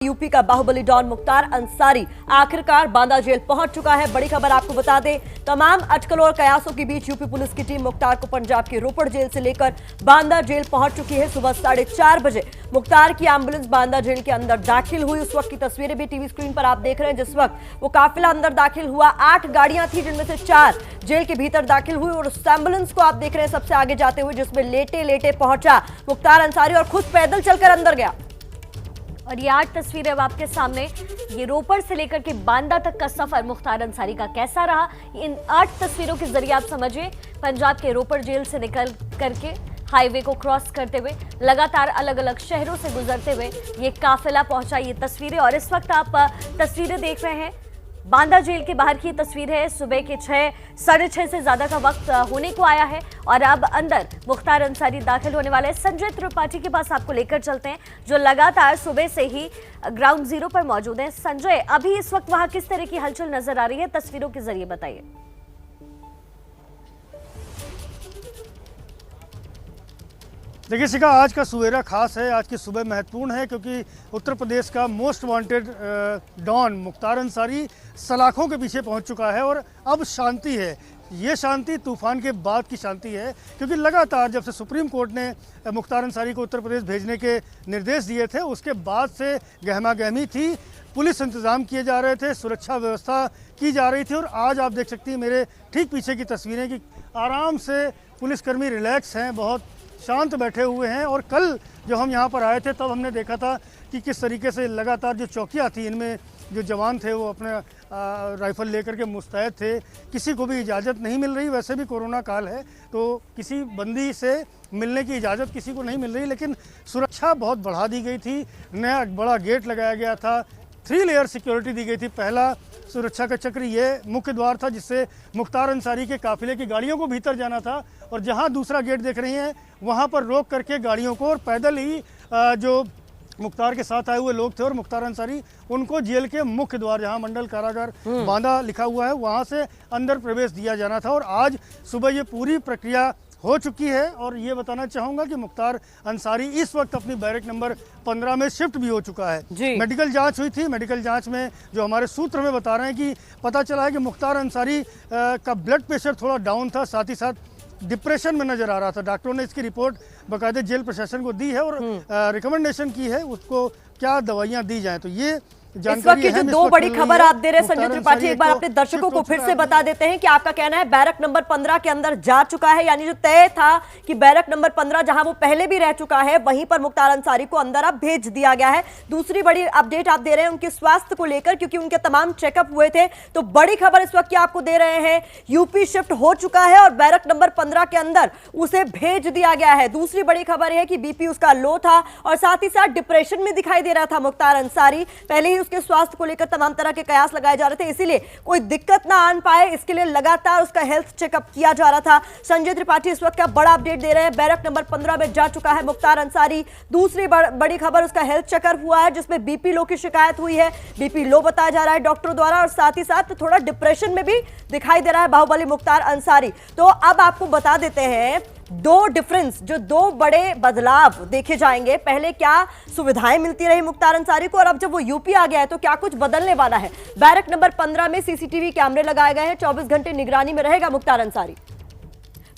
UP का Baahubali don Mukhtar Ansari आखिरकार Banda jail पहुंच चुका है। बड़ी खबर आपको बता दें, तमाम अटकलों और कयासों के बीच यूपी पुलिस की टीम मुख्तार को पंजाब के रोपड़ जेल से लेकर बांदा जेल पहुंच चुकी है। सुबह 4:30 बजे मुख्तार की एम्बुलेंस बांदा जेल के अंदर दाखिल हुई। उस वक्त की तस्वीरें भी टीवी स्क्रीन पर आप देख रहे हैं। जिस वक्त वो काफिला अंदर दाखिल हुआ, 8 गाड़ियां थी जिनमें से 4 जेल के भीतर दाखिल हुई और उस एम्बुलेंस को आप देख रहे हैं सबसे आगे जाते हुए, जिसमें लेटे लेटे पहुंचा मुख्तार अंसारी और खुद पैदल चलकर अंदर गया। और ये 8 तस्वीरें अब आपके सामने, ये रोपड़ से लेकर के बांदा तक का सफर मुख्तार अंसारी का कैसा रहा, इन 8 तस्वीरों के जरिए आप समझिए। पंजाब के रोपड़ जेल से निकल करके हाईवे को क्रॉस करते हुए लगातार अलग अलग शहरों से गुजरते हुए ये काफिला पहुंचा। ये तस्वीरें, और इस वक्त आप तस्वीरें देख रहे हैं बांदा जेल के बाहर की तस्वीर है। सुबह के 6, 6:30 से ज्यादा का वक्त होने को आया है और अब अंदर मुख्तार अंसारी दाखिल होने वाले हैं। संजय त्रिपाठी के पास आपको लेकर चलते हैं, जो लगातार सुबह से ही ग्राउंड जीरो पर मौजूद हैं। संजय, अभी इस वक्त वहां किस तरह की हलचल नजर आ रही है, तस्वीरों के जरिए बताइए। देखिए शिखा, आज का सवेरा खास है, आज की सुबह महत्वपूर्ण है क्योंकि उत्तर प्रदेश का most wanted don Mukhtar Ansari सलाखों के पीछे पहुंच चुका है और अब शांति है। ये शांति तूफान के बाद की शांति है, क्योंकि लगातार जब से सुप्रीम कोर्ट ने मुख्तार अंसारी को उत्तर प्रदेश भेजने के निर्देश दिए थे, उसके बाद से गहमा गहमी थी। पुलिस इंतजाम किए जा रहे थे, सुरक्षा व्यवस्था की जा रही थी और आज आप देख सकती हैं मेरे ठीक पीछे की तस्वीरें कि आराम से पुलिसकर्मी रिलैक्स हैं, बहुत शांत बैठे हुए हैं। और कल जब हम यहाँ पर आए थे तब हमने देखा था कि किस तरीके से लगातार जो चौकियाँ थी, इनमें जो जवान थे वो अपने राइफल लेकर के मुस्तैद थे। किसी को भी इजाज़त नहीं मिल रही, वैसे भी कोरोना काल है तो किसी बंदी से मिलने की इजाज़त किसी को नहीं मिल रही, लेकिन सुरक्षा बहुत बढ़ा दी गई थी। नया बड़ा गेट लगाया गया था, 3 लेयर सिक्योरिटी दी गई थी। पहला सुरक्षा का चक्र ये मुख्य द्वार था जिससे मुख्तार अंसारी के काफिले की गाड़ियों को भीतर जाना था, और जहां दूसरा गेट देख रही हैं वहां पर रोक करके गाड़ियों को और पैदल ही जो मुख्तार के साथ आए हुए लोग थे और मुख्तार अंसारी, उनको जेल के मुख्य द्वार जहां मंडल कारागार बांदा लिखा हुआ है वहां से अंदर प्रवेश दिया जाना था। और आज सुबह ये पूरी प्रक्रिया हो चुकी है। और ये बताना चाहूँगा कि मुख्तार अंसारी इस वक्त अपनी बैरक नंबर 15 में शिफ्ट भी हो चुका है। मेडिकल जांच हुई थी, मेडिकल जांच में जो हमारे सूत्र में बता रहे हैं कि पता चला है कि मुख्तार अंसारी का ब्लड प्रेशर थोड़ा डाउन था, साथ ही साथ डिप्रेशन में नजर आ रहा था। डॉक्टरों ने इसकी रिपोर्ट बाकायदे जेल प्रशासन को दी है और रिकमेंडेशन की है उसको क्या दवाइयाँ दी जाएँ। तो ये इस वक्त की जो 2 बड़ी खबर आप दे रहे हैं संजय त्रिपाठी, एक बार अपने दर्शकों को फिर से बता देते हैं कि आपका कहना है बैरक नंबर 15 के अंदर जा चुका है, यानी जो तय था कि बैरक नंबर 15 जहां वो पहले भी रह चुका है वहीं पर मुख्तार अंसारी को अंदर अब भेज दिया गया है। दूसरी बड़ी अपडेट आप दे रहे हैं उनके स्वास्थ्य को लेकर, क्योंकि उनके तमाम चेकअप हुए थे। तो बड़ी खबर इस वक्त की आपको दे रहे हैं, यूपी शिफ्ट हो चुका है और बैरक नंबर 15 के अंदर उसे भेज दिया गया है। दूसरी बड़ी खबर है कि बीपी उसका लो था और साथ ही साथ डिप्रेशन में दिखाई दे रहा था मुख्तार अंसारी। पहले ही उसके स्वास्थ्य को लेकर तमाम तरह के कयास लगाए जा रहे थे, इसीलिए कोई दिक्कत ना आन पाए इसके लिए लगातार उसका हेल्थ चेकअप किया जा रहा था। संजय त्रिपाठी इस वक्त का बड़ा अपडेट दे रहे हैं, बैरक नंबर 15 में जा चुका है मुख्तार अंसारी। दूसरी बड़ी खबर, उसका हेल्थ चेकअप हुआ है जिसमें बीपी लो की शिकायत हुई है, बीपी लो बताया जा रहा है डॉक्टरों द्वारा, और साथ ही साथ थोड़ा डिप्रेशन में भी दिखाई दे रहा है बाहुबली मुख्तार अंसारी। तो अब आपको बता देते हैं 2 डिफरेंस, जो 2 बड़े बदलाव देखे जाएंगे। पहले क्या सुविधाएं मिलती रही मुख्तार अंसारी को और अब जब वो यूपी आ गया है तो क्या कुछ बदलने वाला है। बैरक नंबर 15 में सीसीटीवी कैमरे लगाए गए हैं, 24 घंटे निगरानी में रहेगा मुख्तार अंसारी।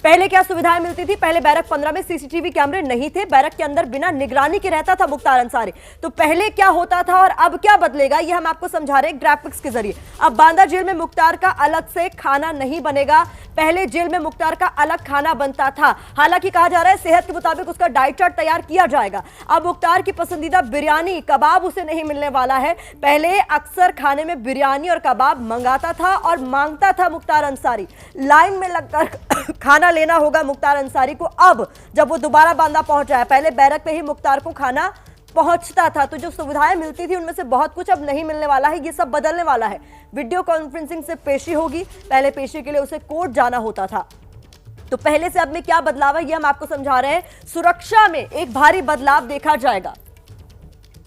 पहले क्या सुविधाएं मिलती थी, पहले बैरक 15 में सीसीटीवी कैमरे नहीं थे, बैरक के अंदर बिना निगरानी के रहता था मुख्तार अंसारी। तो पहले क्या होता था और अब क्या बदलेगा, ये हम आपको समझा रहे हैं ग्राफिक्स के जरिए। अब बांदा जेल में मुख्तार का अलग से खाना नहीं बनेगा, पहले जेल में मुख्तार का अलग खाना बनता था। हालांकि कहा जा रहा है सेहत के मुताबिक उसका डाइट चार्ट तैयार किया जाएगा। अब मुख्तार की पसंदीदा बिरयानी कबाब उसे नहीं मिलने वाला है। पहले अक्सर खाने में बिरयानी और कबाब मंगाता था और मांगता था मुख्तार अंसारी, लाइन में लगकर खाना लेना होगा मुख्तार अंसारी को। अब जब वो दोबारा बांदा पहुंचा है, पहले बैरक पे ही मुख्तार को खाना पहुंचता था, तो जो सुविधाएं मिलती थी उनमें से बहुत कुछ अब नहीं मिलने वाला है। ये सब बदलने वाला है। वीडियो कॉन्फ्रेंसिंग से पेशी होगी, पहले पेशी के लिए उसे कोर्ट जाना होता था। तो पहले से अब में क्या बदलाव है ये हम आपको समझा रहे हैं। सुरक्षा में एक भारी बदलाव देखा जाएगा।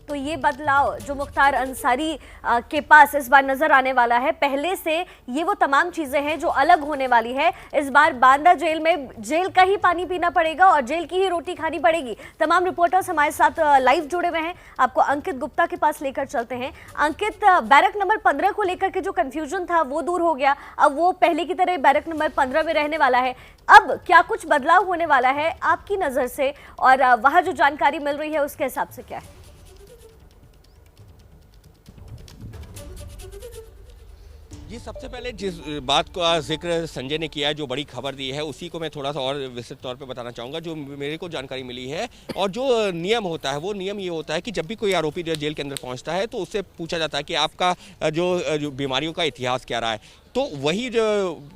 तो ये बदलाव जो मुख्तार अंसारी के पास इस बार नजर आने वाला है, पहले से ये वो तमाम चीजें हैं जो अलग होने वाली है। इस बार बांदा जेल में जेल का ही पानी पीना पड़ेगा और जेल की ही रोटी खानी पड़ेगी। तमाम रिपोर्टर्स हमारे साथ लाइव जुड़े हुए हैं, आपको अंकित गुप्ता के पास लेकर चलते हैं। अंकित, बैरक नंबर 15 को लेकर के जो कंफ्यूजन था वो दूर हो गया, अब वो पहले की तरह बैरक नंबर 15 में रहने वाला है। अब क्या कुछ बदलाव होने वाला है आपकी नजर से, और वहां जो जानकारी मिल रही है उसके हिसाब से क्या है? जी, सबसे पहले जिस बात का जिक्र संजय ने किया है, जो बड़ी खबर दी है, उसी को मैं थोड़ा सा और विस्तृत तौर पे बताना चाहूँगा। जो मेरे को जानकारी मिली है और जो नियम होता है, वो नियम ये होता है कि जब भी कोई आरोपी जेल के अंदर पहुँचता है तो उससे पूछा जाता है कि आपका जो बीमारियों का इतिहास क्या रहा है। तो वही जो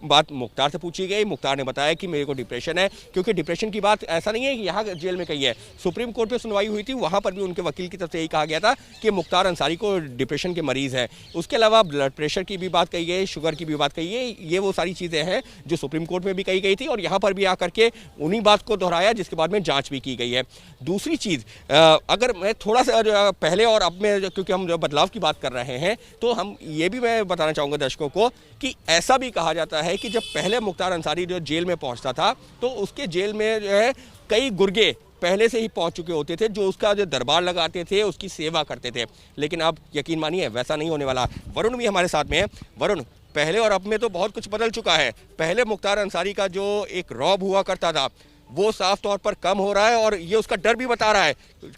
बात मुख्तार से पूछी गई, मुख्तार ने बताया कि मेरे को डिप्रेशन है, क्योंकि डिप्रेशन की बात ऐसा नहीं है कि यहाँ जेल में कही है, सुप्रीम कोर्ट पे सुनवाई हुई थी, वहाँ पर भी उनके वकील की तरफ से यही कहा गया था कि मुख्तार अंसारी को डिप्रेशन के मरीज़ हैं। उसके अलावा ब्लड प्रेशर की भी बात कही गई, शुगर की भी बात कही गई। ये वो सारी चीज़ें हैं जो सुप्रीम कोर्ट में भी कही गई थी और यहाँ पर भी आकर के उन्हीं बात को दोहराया, जिसके बाद में जाँच भी की गई है। दूसरी चीज़, अगर मैं थोड़ा सा पहले और अब में, क्योंकि हम बदलाव की बात कर रहे हैं, तो हम ये भी मैं बताना चाहूँगा दर्शकों को कि ऐसा भी कहा जाता है कि जब पहले मुख्तार अंसारी जो जेल में पहुंचता था तो उसके जेल में जो है कई गुर्गे पहले से ही पहुंच चुके होते थे, जो उसका जो दरबार लगाते थे, उसकी सेवा करते थे। लेकिन अब यकीन मानिए वैसा नहीं होने वाला। वरुण भी हमारे साथ में है। वरुण, पहले और अब में तो बहुत कुछ बदल चुका है। पहले मुख्तार अंसारी का जो एक रौब हुआ करता था वो साफ तौर पर कम हो रहा है और ये उसका डर भी बता रहा है।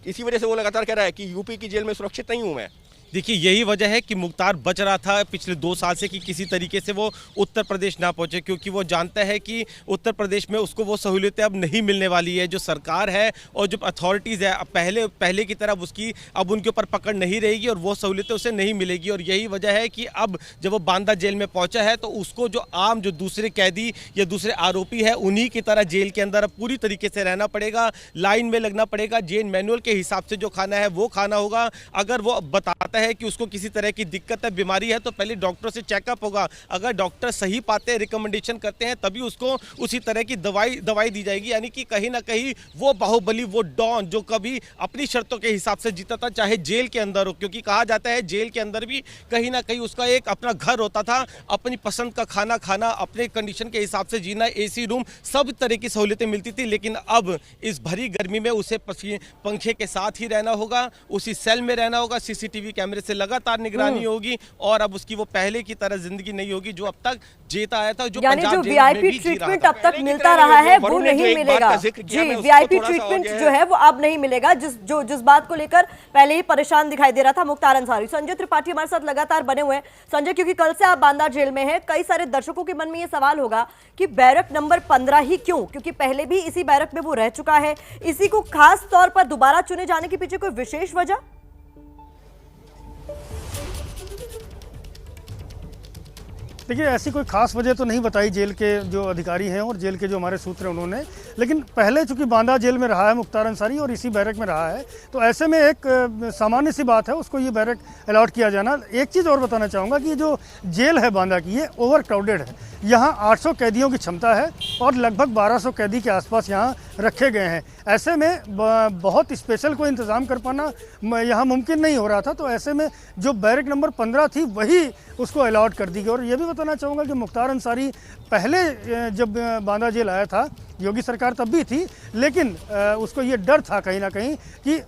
इसी वजह से वो लगातार कह रहा है कि यूपी की जेल में सुरक्षित नहीं हूँ मैं। देखिए, यही वजह है कि मुख्तार बच रहा था पिछले 2 साल से कि किसी तरीके से वो उत्तर प्रदेश ना पहुंचे, क्योंकि वो जानता है कि उत्तर प्रदेश में उसको वो सहूलियतें अब नहीं मिलने वाली है। जो सरकार है और जो अथॉरिटीज़ है, पहले की तरह उसकी अब उनके ऊपर पकड़ नहीं रहेगी और वो सहूलियतें उसे नहीं मिलेगी। और यही वजह है कि अब जब वो बांदा जेल में पहुंचा है तो उसको जो आम जो दूसरे कैदी या दूसरे आरोपी है उन्हीं की तरह जेल के अंदर अब पूरी तरीके से रहना पड़ेगा, लाइन में लगना पड़ेगा, जेल मैनुअल के हिसाब से जो खाना है वो खाना होगा। अगर वो बताता है कि उसको किसी तरह की दिक्कत है, बीमारी है, तो पहले डॉक्टर से चेकअप होगा। अगर डॉक्टर सही पाते हैं, रिकमेंडेशन करते हैं, तभी उसको उसी तरह की दवाई दी जाएगी। यानी कि कहीं ना कहीं वो बाहुबली, वो डॉन जो कभी अपनी शर्तों के हिसाब से जीता था, चाहे जेल के अंदर हो, क्योंकि कहा जाता है जेल के अंदर भी कहीं ना कहीं उसका एक अपना घर होता था, अपनी पसंद का खाना खाना, अपने कंडीशन के हिसाब से जीना, एसी रूम, सब तरह की सहूलियतें मिलती थी। लेकिन अब इस भरी गर्मी में उसे पंखे के साथ ही रहना होगा, उसी सेल में रहना होगा, सीसीटीवी कैमरे से लगातार निगरानी होगी और अब उसकी वो पहले की तरह जिंदगी नहीं होगी जो अब तक जीता आया था। जो यानी जो वीआईपी ट्रीटमेंट अब तक मिलता रहा है वो नहीं मिलेगा। जी, वीआईपी ट्रीटमेंट जो है वो अब नहीं मिलेगा, जिस बात को लेकर पहले ही परेशान दिखाई दे रहा था मुख्तार अंसारी। संजय त्रिपाठी हमारे साथ लगातार बने हुए हैं। संजय, क्योंकि कल से आप बांदा जेल में हैं, कई सारे दर्शकों के मन में ये सवाल होगा कि बैरक नंबर 15 ही क्यों, क्योंकि पहले भी इसी बैरक में वो रह चुका है। इसी को खास तौर पर दोबारा चुने जाने के पीछे कोई विशेष वजह? देखिए, ऐसी कोई खास वजह तो नहीं बताई जेल के जो अधिकारी हैं और जेल के जो हमारे सूत्र हैं उन्होंने, लेकिन पहले चूंकि बांदा जेल में रहा है मुख्तार अंसारी और इसी बैरक में रहा है, तो ऐसे में एक सामान्य सी बात है उसको ये बैरक अलॉट किया जाना। एक चीज़ और बताना चाहूँगा कि जो जेल है बांदा की, ये ओवर क्राउडेड है। यहाँ 800 कैदियों की क्षमता है और लगभग 1200 कैदी के आसपास यहाँ रखे गए हैं। ऐसे में बहुत स्पेशल कोई इंतज़ाम कर पाना यहाँ मुमकिन नहीं हो रहा था। तो ऐसे में जो बैरक नंबर 15 थी वही उसको अलॉट कर दी गई। और ये भी बताना चाहूँगा कि मुख्तार अंसारी पहले जब बांदा जेल आया था, योगी सरकार तब भी थी, लेकिन उसको ये डर था कहीं ना कहीं कि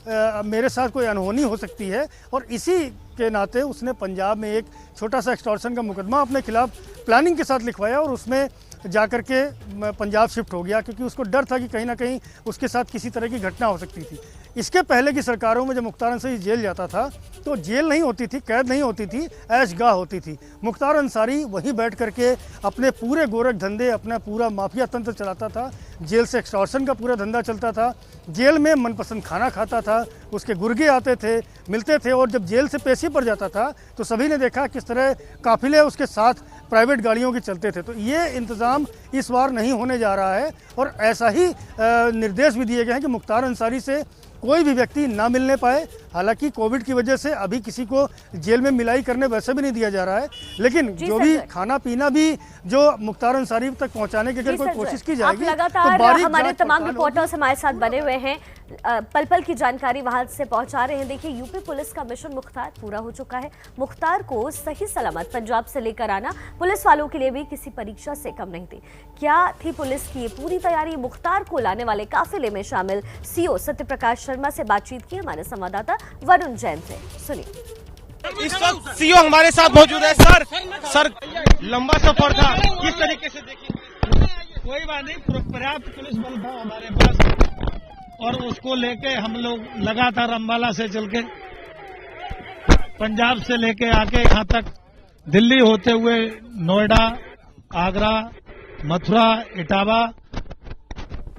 मेरे साथ कोई अनहोनी हो सकती है, और इसी के नाते उसने पंजाब में एक छोटा सा एक्सटॉर्शन का मुकदमा अपने खिलाफ प्लानिंग के साथ लिखवाया और उसमें जाकर के पंजाब शिफ्ट हो गया, क्योंकि उसको डर था कि कहीं ना कहीं उसके साथ किसी तरह की घटना हो सकती थी। इसके पहले की सरकारों में जब मुख्तार अंसारी जेल जाता था तो जेल नहीं होती थी, कैद नहीं होती थी, ऐशगाह होती थी। मुख्तार अंसारी वहीं बैठ करके अपने पूरे गोरख धंधे, अपना पूरा माफिया तंत्र चलाता था। जेल से एक्सटॉर्शन का पूरा धंधा चलता था, जेल में मनपसंद खाना खाता था, उसके गुर्गे आते थे, मिलते थे, और जब जेल से पेशी पर जाता था तो सभी ने देखा किस तरह काफिले उसके साथ प्राइवेट गाड़ियों के चलते थे। तो ये इंतज़ाम इस बार नहीं होने जा रहा है और ऐसा ही निर्देश भी दिए गए हैं कि मुख्तार अंसारी से कोई भी व्यक्ति ना मिलने पाए, हालांकि कोविड की वजह से अभी किसी को जेल में मिलाई करने वैसे भी नहीं दिया जा रहा है, लेकिन जो भी खाना पीना भी जो मुख्तार अंसारी तक पहुंचाने की अगर कोई कोशिश की जाएगी, लगातार हमारे तमाम रिपोर्टर्स हमारे साथ बने हुए हैं, पल पल की जानकारी वहां से पहुंचा रहे हैं। देखिए, यूपी पुलिस का मिशन मुख्तार पूरा हो चुका है। मुख्तार को सही सलामत पंजाब से लेकर आना पुलिस वालों के लिए भी किसी परीक्षा से कम नहीं थी। क्या थी पुलिस की ये पूरी तैयारी? मुख्तार को लाने वाले काफिले में शामिल सीओ सत्यप्रकाश शर्मा से बातचीत की हमारे संवाददाता वरुण जैन से, सुनिए। इस वक्त सीओ हमारे साथ मौजूद है। सर लंबा सफर था, किस तरीके से देखिए? कोई बात नहीं, पर्याप्त पुलिस बल था हमारे पास और उसको लेके हम लोग लगातार अम्बाला से चल के पंजाब से लेके आके यहाँ तक दिल्ली होते हुए नोएडा, आगरा, मथुरा, इटावा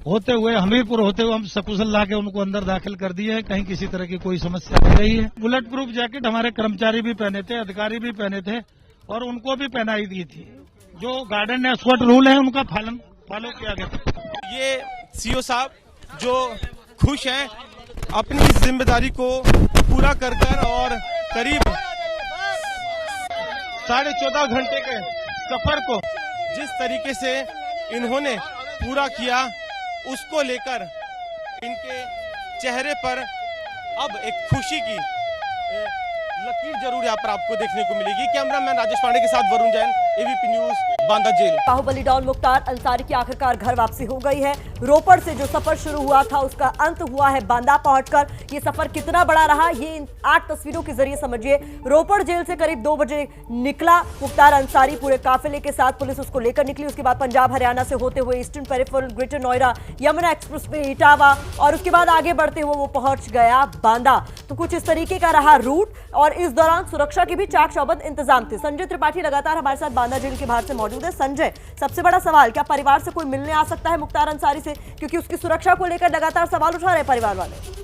होते हुए हमीरपुर होते हुए हम सकुशल ला के उनको अंदर दाखिल कर दिए है। कहीं किसी तरह की कोई समस्या नहीं रही है। बुलेट प्रूफ जैकेट हमारे कर्मचारी भी पहने थे, अधिकारी भी पहने थे और उनको भी पहनाई दी थी। जो गार्डन एस्कॉर्ट रूल है उनका फॉलो किया गया। ये सीओ साहब जो खुश हैं अपनी इस जिम्मेदारी को पूरा कर और करीब 14.5 घंटे के सफर को जिस तरीके से इन्होंने पूरा किया, उसको लेकर इनके चेहरे पर अब एक खुशी की लकीर जरूर यहाँ पर आपको देखने को मिलेगी। कैमरामैन राजेश पांडे के साथ Varun Jain, ABP news, Banda jail. बाहुबली डॉन मुख्तार अंसारी की आखिरकार घर वापसी हो गई है। रोपड़ से जो सफर शुरू हुआ था उसका अंत हुआ है बांदा पहुंचकर। ये सफर कितना बड़ा रहा ये इन 8 तस्वीरों के जरिए समझिए। रोपड़ जेल से करीब 2 बजे निकला मुख्तार अंसारी पूरे काफिले के साथ, पुलिस उसको लेकर निकली। उसके बाद पंजाब हरियाणा से होते हुए eastern peripheral, greater Noida, Yamuna express पे इटावा और उसके बाद आगे बढ़ते हुए वो पहुंच गया बांदा। तो कुछ इस तरीके का रहा रूट और इस दौरान सुरक्षा के भी चाक चौबंद इंतजाम थे। संजय त्रिपाठी लगातार हमारे साथ बांदा जेल के बाहर से मौजूद है। संजय, सबसे बड़ा सवाल, क्या परिवार से कोई मिलने आ सकता है मुख्तार अंसारी से, क्योंकि उसकी सुरक्षा को लेकर लगातार सवाल उठा रहे परिवार वाले?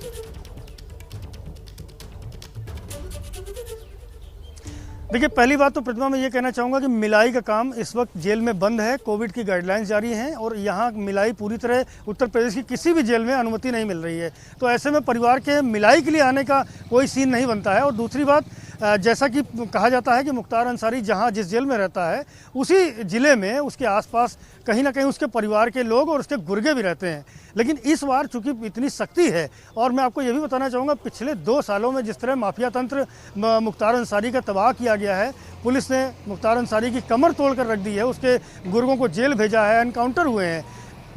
देखिए, पहली बात तो प्रतिमा मैं ये कहना चाहूँगा कि मिलाई का काम इस वक्त जेल में बंद है। कोविड की गाइडलाइंस जारी हैं और यहाँ मिलाई पूरी तरह उत्तर प्रदेश की किसी भी जेल में अनुमति नहीं मिल रही है। तो ऐसे में परिवार के मिलाई के लिए आने का कोई सीन नहीं बनता है। और दूसरी बात, जैसा कि कहा जाता है कि मुख्तार अंसारी जहाँ जिस जेल में रहता है उसी ज़िले में उसके आसपास कहीं ना कहीं उसके परिवार के लोग और उसके गुर्गे भी रहते हैं। लेकिन इस बार चूंकि इतनी सख्ती है, और मैं आपको ये भी बताना चाहूँगा पिछले 2 सालों में जिस तरह माफिया तंत्र मुख्तार अंसारी का तबाह किया गया है, पुलिस ने मुख्तार अंसारी की कमर तोड़ कर रख दी है, उसके गुर्गों को जेल भेजा है, एनकाउंटर हुए हैं,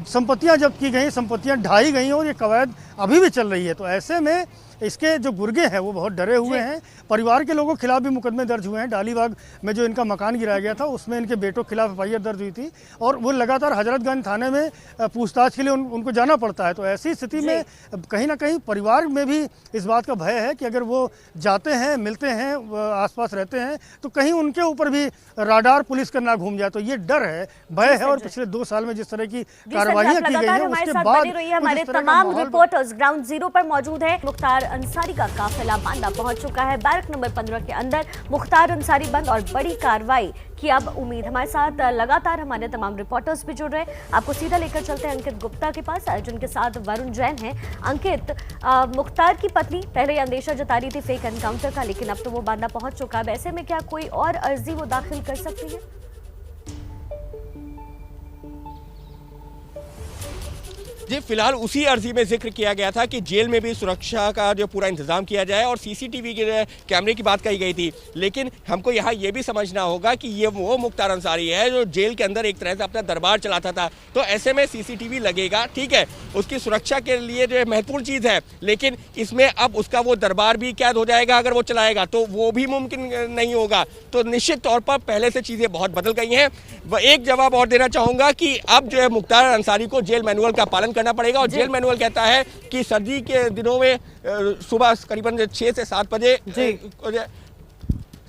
संपत्तियां जब्त की गई, संपत्तियां ढाई गई और ये कवायद अभी भी चल रही है। तो ऐसे में इसके जो गुर्गे हैं वो बहुत डरे हुए हैं। परिवार के लोगों के खिलाफ भी मुकदमे दर्ज हुए हैं। डालीबाग में जो इनका मकान गिराया गया था उसमें इनके बेटों के खिलाफ एफआईआर दर्ज हुई थी और वो लगातार हजरतगंज थाने में पूछताछ के लिए उनको जाना पड़ता है। तो ऐसी स्थिति में कहीं ना कहीं परिवार में भी इस बात का भय है कि अगर वो जाते हैं, मिलते हैं, आसपास रहते हैं तो कहीं उनके ऊपर भी राडार पुलिस का ना घूम जाए। तो ये डर है, भय है। और पिछले 2 साल में जिस तरह की कार्रवाइयां की गई है उसके बाद हमारे तमाम रिपोर्टर्स ग्राउंड जीरो पर मौजूद है। मुख्तार अंसारी का काफिला बांदा पहुंच चुका है। बैरक नंबर 15 के अंदर मुख्तार अंसारी बंद और बड़ी कार्रवाई की अब उम्मीद। हमारे साथ लगातार हमारे तमाम रिपोर्टर्स भी जुड़ रहे हैं। आपको सीधा लेकर चलते हैं अंकित गुप्ता के पास, जिनके साथ वरुण जैन है। अंकित, मुख्तार की पत्नी पहले अंदेशा जता रही थी फेक एनकाउंटर का, लेकिन अब तो वो बांदा पहुंच चुका है। ऐसे में क्या कोई और अर्जी वो दाखिल कर सकती है? जी, फिलहाल उसी अर्जी में जिक्र किया गया था कि जेल में भी सुरक्षा का जो पूरा इंतजाम किया जाए और सीसीटीवी के कैमरे की बात कही गई थी। लेकिन हमको यहाँ ये भी समझना होगा कि ये वो मुख्तार अंसारी है जो जेल के अंदर एक तरह से अपना दरबार चलाता था। तो ऐसे में सीसीटीवी लगेगा, ठीक है, उसकी सुरक्षा के लिए जो महत्वपूर्ण चीज़ है, लेकिन इसमें अब उसका वो दरबार भी कैद हो जाएगा अगर वो चलाएगा, तो वो भी मुमकिन नहीं होगा। तो निश्चित तौर पर पहले से चीज़ें बहुत बदल गई हैं। एक जवाब और देना चाहूँगा कि अब जो है मुख्तार अंसारी को जेल मैनुअल का पालन करना पड़ेगा और जेल मैनुअल कहता है कि सर्दी के दिनों में सुबह करीबन 6 से 7 बजे।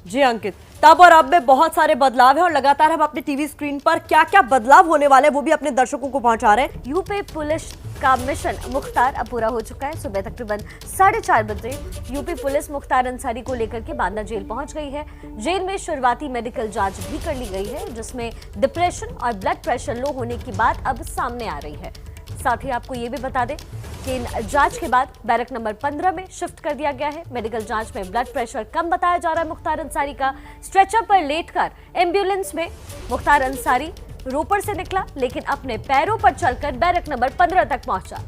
जी अंकित, तब और अब में बहुत सारे बदलाव हैं और लगातार हम अपने टीवी स्क्रीन पर क्या क्या बदलाव होने वाले हैं वो भी अपने दर्शकों को पहुंचा रहे हैं। यूपी पुलिस का मिशन मुख्तार अब पूरा हो चुका है। सुबह तकरीबन 4:30 बजे यूपी पुलिस मुख्तार अंसारी को लेकर के बांदा जेल पहुंच गई है। जेल में शुरुआती मेडिकल जांच भी कर ली गई है, जिसमें डिप्रेशन और ब्लड प्रेशर लो होने की बात अब सामने आ रही है। साथ ही आपको ये भी बता दें कि इन जांच के बाद बैरक नंबर 15 में शिफ्ट कर दिया गया है। मेडिकल जांच में ब्लड प्रेशर कम बताया जा रहा है मुख्तार अंसारी का। स्ट्रेचर पर लेटकर एम्बुलेंस में मुख्तार अंसारी रोपड़ से निकला, लेकिन अपने पैरों पर चलकर बैरक नंबर 15 तक पहुंचा।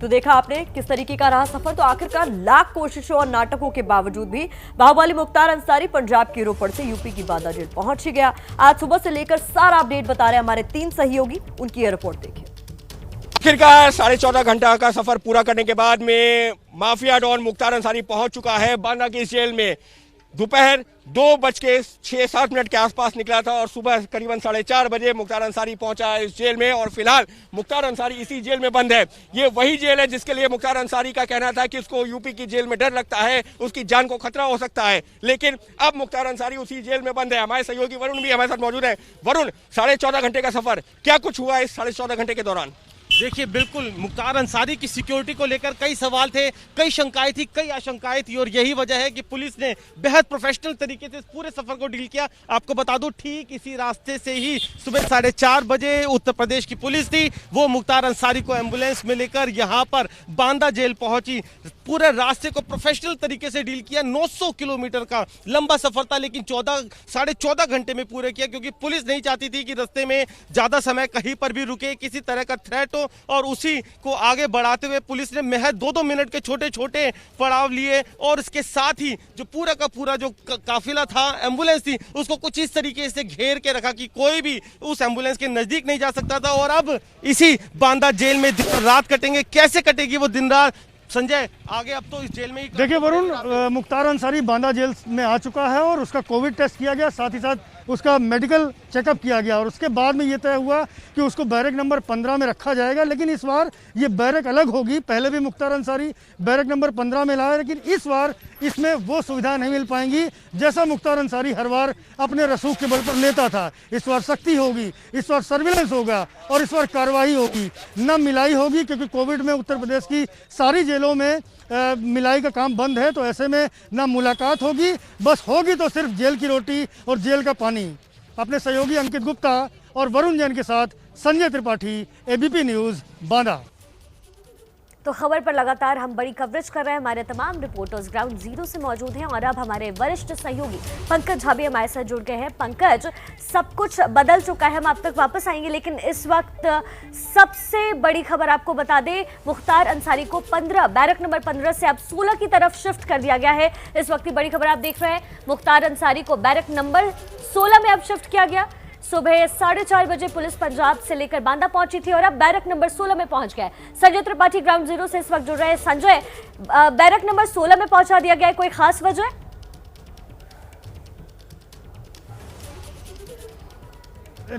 तो देखा आपने किस तरीके का रहा सफर। तो आखिरकार लाख कोशिशों और नाटकों के बावजूद भी बाहुबली मुख्तार अंसारी पंजाब के रोपड़ से यूपी की बांदा जेल पहुंच ही गया। आज सुबह से लेकर सारा अपडेट बता रहे हमारे 3 सहयोगी, उनकी ये रिपोर्ट देखिए। आखिरकार 14.5 घंटा का सफर पूरा करने के बाद में माफिया डॉन मुख्तार अंसारी पहुंच चुका है बांदा की इस जेल में। दोपहर 2:06 के आसपास निकला था और सुबह करीबन 4:30 बजे मुख्तार अंसारी पहुंचा इस जेल में। और फिलहाल मुख्तार अंसारी इसी जेल में बंद है। ये वही जेल है जिसके लिए मुख्तार अंसारी का कहना था कि उसको यूपी की जेल में डर लगता है, उसकी जान को खतरा हो सकता है, लेकिन अब मुख्तार अंसारी उसी जेल में बंद है। हमारे सहयोगी वरुण भी हमारे साथ मौजूद है। वरुण, 14.5 घंटे का सफर, क्या कुछ हुआ इस 14.5 घंटे के दौरान? देखिए, बिल्कुल मुख्तार अंसारी की सिक्योरिटी को लेकर कई सवाल थे, कई शंकाएं थी, कई आशंकाएं थी और यही वजह है कि पुलिस ने बेहद प्रोफेशनल तरीके से इस पूरे सफर को डील किया। आपको बता दूं, ठीक इसी रास्ते से ही सुबह 4:30 बजे उत्तर प्रदेश की पुलिस थी, वो मुख्तार अंसारी को एम्बुलेंस में लेकर यहां पर बांदा जेल पहुंची। पूरे रास्ते को प्रोफेशनल तरीके से डील किया। 900 किलोमीटर का लंबा सफर था, लेकिन 14.5 घंटे में पूरे किया, क्योंकि पुलिस नहीं चाहती थी कि रास्ते में ज्यादा समय कहीं पर भी रुके, किसी तरह का थ्रेट हो। और उसी को आगे बढ़ाते हुए पुलिस ने महज 2-2 मिनट के छोटे छोटे पड़ाव लिए और इसके साथ ही जो पूरा का पूरा जो काफिला था, एम्बुलेंस थी, उसको कुछ इस तरीके से घेर के रखा कि कोई भी उस एम्बुलेंस के नजदीक नहीं जा सकता था। और अब इसी बांदा जेल में रात कटेंगे। कैसे कटेगी वो दिन रात, संजय, आगे अब तो इस जेल में ही। देखिए वरुण, मुख्तार अंसारी बांदा जेल में आ चुका है और उसका कोविड टेस्ट किया गया, साथ ही साथ उसका मेडिकल चेकअप किया गया और उसके बाद में ये तय हुआ कि उसको बैरक नंबर 15 में रखा जाएगा। लेकिन इस बार ये बैरक अलग होगी। पहले भी मुख्तार अंसारी बैरक नंबर 15 में लाया, लेकिन इस बार इसमें वो सुविधा नहीं मिल पाएंगी जैसा मुख्तार अंसारी हर बार अपने रसूख के बल पर लेता था। इस बार सख्ती होगी, इस बार सर्विलेंस होगा और इस बार कार्रवाई होगी, न मिलाई होगी, क्योंकि कोविड में उत्तर प्रदेश की सारी जेलों में मिलाई का काम बंद है। तो ऐसे में ना मुलाकात होगी, बस होगी तो सिर्फ जेल की रोटी और जेल का पानी। अपने सहयोगी अंकित गुप्ता और वरुण जैन के साथ संजय त्रिपाठी, एबीपी न्यूज़, बांदा। तो खबर पर लगातार हम बड़ी कवरेज कर रहे हैं। हमारे तमाम रिपोर्टर्स ग्राउंड जीरो से मौजूद हैं और अब हमारे वरिष्ठ सहयोगी पंकज झा भी हमारे साथ जुड़ गए हैं। पंकज, सब कुछ बदल चुका है, हम आप तक वापस आएंगे, लेकिन इस वक्त सबसे बड़ी खबर आपको बता दें, मुख्तार अंसारी को बैरक नंबर 15 से अब 16 की तरफ शिफ्ट कर दिया गया है। इस वक्त की बड़ी खबर आप देख रहे हैं, मुख्तार अंसारी को बैरक नंबर 16 में अब शिफ्ट किया गया। सुबह 4:30 बजे पुलिस पंजाब से लेकर बांदा पहुंची थी और अब बैरक नंबर 16 में पहुंच गया है। संजय त्रिपाठी ग्राउंड जीरो से इस वक्त जुड़ रहे हैं। संजय, बैरक नंबर 16 में पहुंचा दिया गया है, कोई खास वजह?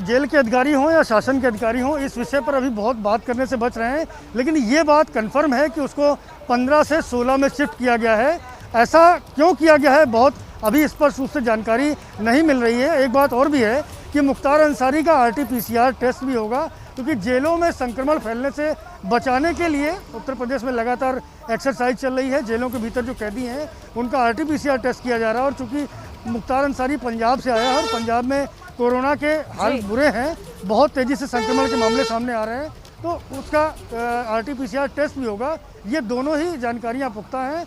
जेल के अधिकारी हों या शासन के अधिकारी हों, इस विषय पर अभी बहुत बात करने से बच रहे हैं, लेकिन ये बात कंफर्म है कि उसको 15 से 16 में शिफ्ट किया गया है। ऐसा क्यों किया गया है, बहुत अभी स्पष्ट रूप से जानकारी नहीं मिल रही है। एक बात और भी है कि मुख्तार अंसारी का RT-PCR टेस्ट भी होगा, क्योंकि जेलों में संक्रमण फैलने से बचाने के लिए उत्तर प्रदेश में लगातार एक्सरसाइज चल रही है। जेलों के भीतर जो कैदी हैं उनका RT-PCR टेस्ट किया जा रहा है। और चूँकि मुख्तार अंसारी पंजाब से आया है और पंजाब में कोरोना के हाल बुरे हैं, बहुत तेज़ी से संक्रमण के मामले सामने आ रहे हैं, तो उसका RT-PCR टेस्ट भी होगा। ये दोनों ही जानकारियाँ पुख्ता हैं।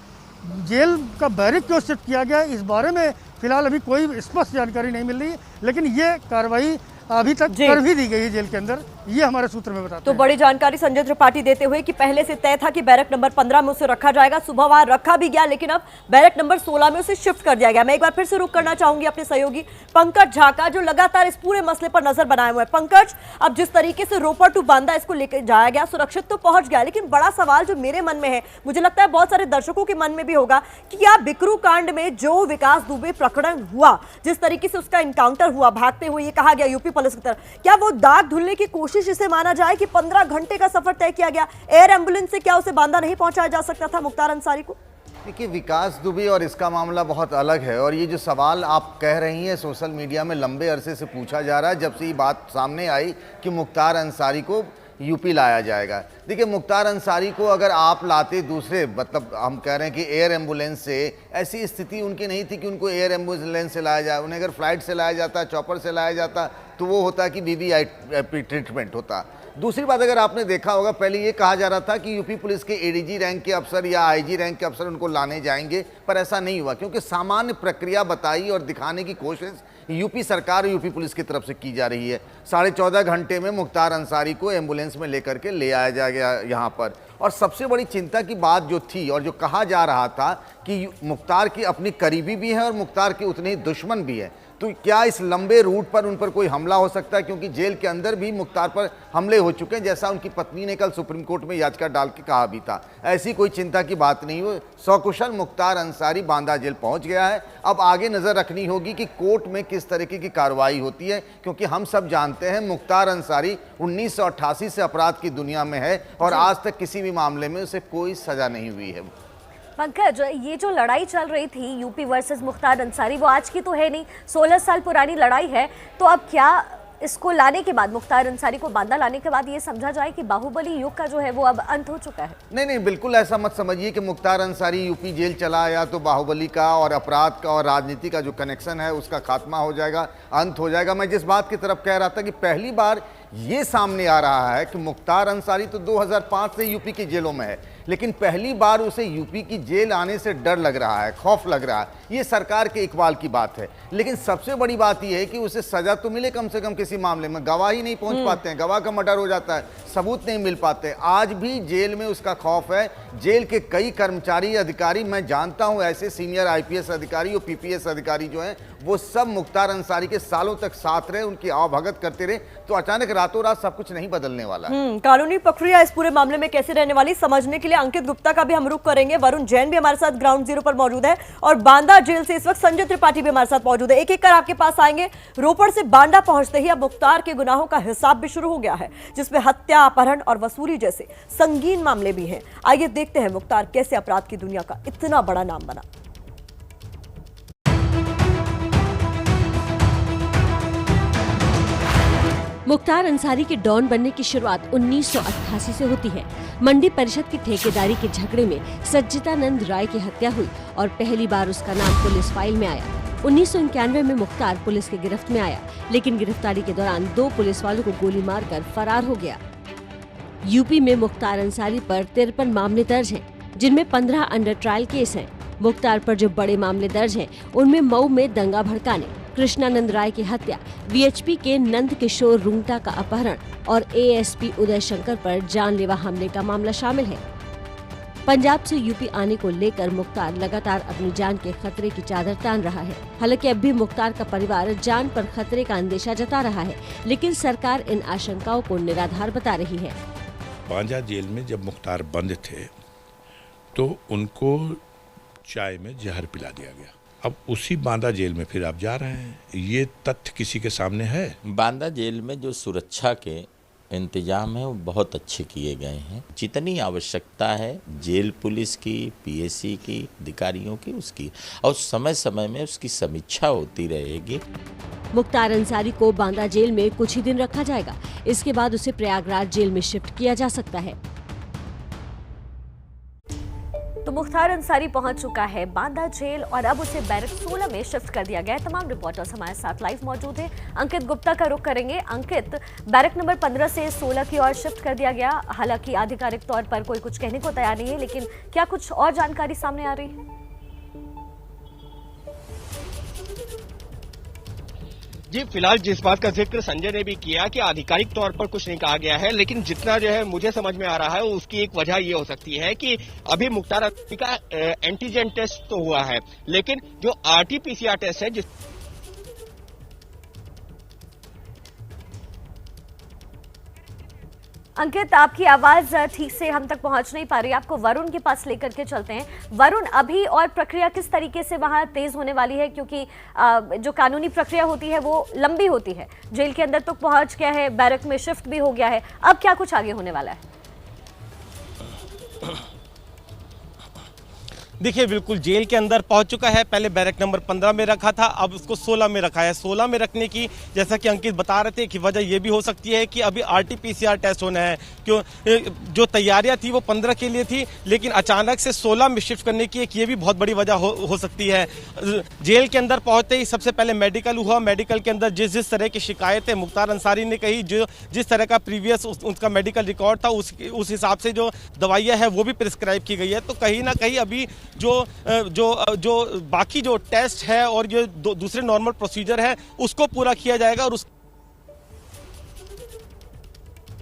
जेल का बैरक क्यों शिफ्ट किया गया, इस बारे में फिलहाल अभी कोई स्पष्ट जानकारी नहीं मिल रही, लेकिन ये कार्रवाई अभी तक कर भी दी गई है जेल के अंदर, ये हमारे सूत्र में बताते हैं। तो बड़ी जानकारी संजय त्रिपाठी देते हुए कि पहले से तय था कि बैरक नंबर 15 में उसे रखा जाएगा, सुबह वहां रखा भी गया, लेकिन अब बैरक नंबर 16 में उसे शिफ्ट कर दिया गया। मैं एक बार फिर से रुक करना चाहूंगी अपने सहयोगी पंकज झा का, जो लगातार इस पूरे मसले पर नजर बनाए हुए हैं। पंकज, अब जिस तरीके से रोपड़ टू बांदा इसको लेकर जाया गया, सुरक्षित तो पहुंच गया, लेकिन बड़ा सवाल जो मेरे मन में है, मुझे लगता है बहुत सारे दर्शकों के मन में भी होगा, कि क्या बिकरू कांड में जो विकास दुबे प्रकरण हुआ, जिस तरीके से उसका इनकाउंटर हुआ, भागते हुए ये कहा गया यूपी पुलिस की तरफ, क्या वो दाग धुलने की कोशिश इसे माना जाए कि 15 घंटे का सफर तय किया गया, एयर एम्बुलेंस से क्या उसे बांदा नहीं पहुंचाया जा सकता था मुख्तार अंसारी को? देखिए, विकास दुबे और इसका मामला बहुत अलग है। और ये जो सवाल आप कह रही हैं, सोशल मीडिया में लंबे अरसे से पूछा जा रहा है, जब से ये बात सामने आई कि मुख्तार अंसारी को यूपी लाया जाएगा। देखिए, मुख्तार अंसारी को अगर आप लाते दूसरे, मतलब हम कह रहे हैं कि एयर एम्बुलेंस से, ऐसी स्थिति उनकी नहीं थी कि उनको एयर एम्बुलेंस से लाया जाए। उन्हें अगर फ्लाइट से लाया जाता, चॉपर से लाया जाता, तो वो होता कि वीवीआईपी ट्रीटमेंट होता। दूसरी बात, अगर आपने देखा होगा, पहले ये कहा जा रहा था कि यूपी पुलिस के एडीजी रैंक के अफसर या आईजी रैंक के अफसर उनको लाने जाएंगे, पर ऐसा नहीं हुआ क्योंकि सामान्य प्रक्रिया बताई और दिखाने की कोशिश यूपी सरकार और यूपी पुलिस की तरफ से की जा रही है। 14.5 घंटे में मुख्तार अंसारी को एम्बुलेंस में लेकर के ले आया जा गया यहाँ पर। और सबसे बड़ी चिंता की बात जो थी और जो कहा जा रहा था कि मुख्तार की अपनी करीबी भी है और मुख्तार के उतने ही दुश्मन भी है, तो क्या इस लंबे रूट पर उन पर कोई हमला हो सकता है? क्योंकि जेल के अंदर भी मुख्तार पर हमले हो चुके हैं, जैसा उनकी पत्नी ने कल सुप्रीम कोर्ट में याचिका डाल के कहा भी था। ऐसी कोई चिंता की बात नहीं हो, सकुशल मुख्तार अंसारी बांदा जेल पहुंच गया है। अब आगे नज़र रखनी होगी कि कोर्ट में किस तरीके की कार्रवाई होती है, क्योंकि हम सब जानते हैं मुख्तार अंसारी 1988 से अपराध की दुनिया में है और आज तक किसी भी मामले में उसे कोई सजा नहीं हुई है। पंकज, ये जो लड़ाई चल रही थी यूपी वर्सेस मुख्तार अंसारी, वो आज की तो है नहीं, 16 साल पुरानी लड़ाई है। तो अब क्या इसको लाने के बाद, मुख्तार अंसारी को बांदा लाने के बाद ये समझा जाए कि बाहुबली युग का जो है वो अब अंत हो चुका है? नहीं, बिल्कुल ऐसा मत समझिए कि मुख्तार अंसारी यूपी जेल चला आया तो बाहुबली का और अपराध का और राजनीति का जो कनेक्शन है उसका खात्मा हो जाएगा, अंत हो जाएगा। मैं जिस बात की तरफ कह रहा था कि पहली बार ये सामने आ रहा है कि मुख्तार अंसारी तो 2005 से यूपी की जेलों में है, लेकिन पहली बार उसे यूपी की जेल आने से डर लग रहा है, खौफ लग रहा है। ये सरकार के इकबाल की बात है, लेकिन सबसे बड़ी बात यह है कि उसे सजा तो मिले कम से कम किसी मामले में। गवाह ही नहीं पहुंच पाते हैं, गवाह का मर्डर हो जाता है, सबूत नहीं मिल पाते। आज भी जेल में उसका खौफ है। जेल के कई कर्मचारी अधिकारी, मैं जानता हूं ऐसे सीनियर IPS अधिकारी और PPS अधिकारी जो हैं, वो सब मुख्तार अंसारी के सालों तक साथ रहे, उनकी आवभगत करते रहे, तो अचानक रातों रात सब कुछ नहीं बदलने वाला है। कानूनी प्रक्रिया इस पूरे मामले में कैसे रहने वाली, समझने के लिए अंकित गुप्ता का भी हम रुख करेंगे। वरुण जैन भी हमारे साथ ग्राउंड जीरो पर मौजूद है और बांदा जेल से इस वक्त संजय त्रिपाठी भी हमारे साथ मौजूद है। एक एक कर आपके पास आएंगे। रोपड़ से बांदा पहुंचते ही अब मुख्तार के गुनाहों का हिसाब भी शुरू हो गया है, जिसमें हत्या, अपहरण और वसूली जैसे संगीन मामले भी हैं। आइए देखते हैं मुख्तार कैसे अपराध की दुनिया का इतना बड़ा नाम बना। मुख्तार अंसारी के डॉन बनने की शुरुआत 1988 से होती है। मंडी परिषद की ठेकेदारी के झगड़े में सज्जितानंद राय की हत्या हुई और पहली बार उसका नाम पुलिस फाइल में आया। 1991 में मुख्तार पुलिस की गिरफ्त में आया, लेकिन गिरफ्तारी के दौरान 2 पुलिस वालों को गोली मारकर फरार हो गया। यूपी में मुख्तार अंसारी पर 53 मामले दर्ज हैं, जिनमें 15 अंडर ट्रायल केस हैं। मुख्तार पर जो बड़े मामले दर्ज हैं, उनमें मऊ में दंगा भड़काने, कृष्णानंद राय की हत्या, VHP के नंद किशोर रुंगटा का अपहरण और ASP उदय शंकर पर जानलेवा हमले का मामला शामिल है। पंजाब से यूपी आने को लेकर मुख्तार लगातार अपनी जान के खतरे की चादर तान रहा है। हालांकि अब भी मुख्तार का परिवार जान पर खतरे का अंदेशा जता रहा है, लेकिन सरकार इन आशंकाओं को निराधार बता रही है। बांदा जेल में जब मुख्तार बंद थे तो उनको चाय में जहर पिला दिया गया। अब उसी बांदा जेल में फिर आप जा रहे हैं, ये तथ्य किसी के सामने है? बांदा जेल में जो सुरक्षा के इंतजाम है वो बहुत अच्छे किए गए हैं। जितनी आवश्यकता है जेल पुलिस की, PSC की, अधिकारियों की, उसकी, और समय समय में उसकी समीक्षा होती रहेगी। मुख्तार अंसारी को बांदा जेल में कुछ ही दिन रखा जाएगा। इसके बाद उसे प्रयागराज जेल में शिफ्ट किया जा सकता है। तो मुख्तार अंसारी पहुंच चुका है बांदा जेल और अब उसे बैरक 16 में शिफ्ट कर दिया गया है। तमाम रिपोर्टर्स हमारे साथ लाइव मौजूद हैं। अंकित गुप्ता का रुख करेंगे। अंकित, बैरक नंबर 15 से 16 की ओर शिफ्ट कर दिया गया। हालांकि आधिकारिक तौर पर कोई कुछ कहने को तैयार नहीं है, लेकिन क्या कुछ और जानकारी सामने आ रही है? जी, फिलहाल जिस बात का जिक्र संजय ने भी किया कि आधिकारिक तौर पर कुछ नहीं कहा गया है, लेकिन जितना जो है मुझे समझ में आ रहा है उसकी एक वजह ये हो सकती है कि अभी मुख्तार अंसारी का एंटीजन टेस्ट तो हुआ है, लेकिन जो RT-PCR टेस्ट है जिस अंकित, आपकी आवाज ठीक से हम तक पहुंच नहीं पा रही, आपको वरुण के पास लेकर के चलते हैं। वरुण, अभी और प्रक्रिया किस तरीके से वहां तेज होने वाली है, क्योंकि जो कानूनी प्रक्रिया होती है वो लंबी होती है। जेल के अंदर तो पहुंच गया है, बैरक में शिफ्ट भी हो गया है, अब क्या कुछ आगे होने वाला है? देखिए बिल्कुल जेल के अंदर पहुंच चुका है। पहले बैरक नंबर 15 में रखा था, अब उसको 16 में रखा है। 16 में रखने की, जैसा कि अंकित बता रहे थे, कि वजह यह भी हो सकती है कि अभी RT-PCR टेस्ट होना है। क्यों, जो तैयारियां थी वो 15 के लिए थी, लेकिन अचानक से 16 में शिफ्ट करने की एक ये भी बहुत बड़ी वजह हो सकती है। जेल के अंदर पहुंचते ही सबसे पहले मेडिकल हुआ। मेडिकल के अंदर जिस तरह की शिकायतें मुख्तार अंसारी ने कही, जिस तरह का प्रीवियस उसका मेडिकल रिकॉर्ड था, उस हिसाब से जो दवाइयाँ है वो भी प्रिस्क्राइब की गई है। तो कहीं ना कहीं अभी जो बाकी जो टेस्ट है और जो दूसरे नॉर्मल प्रोसीजर है उसको पूरा किया जाएगा। और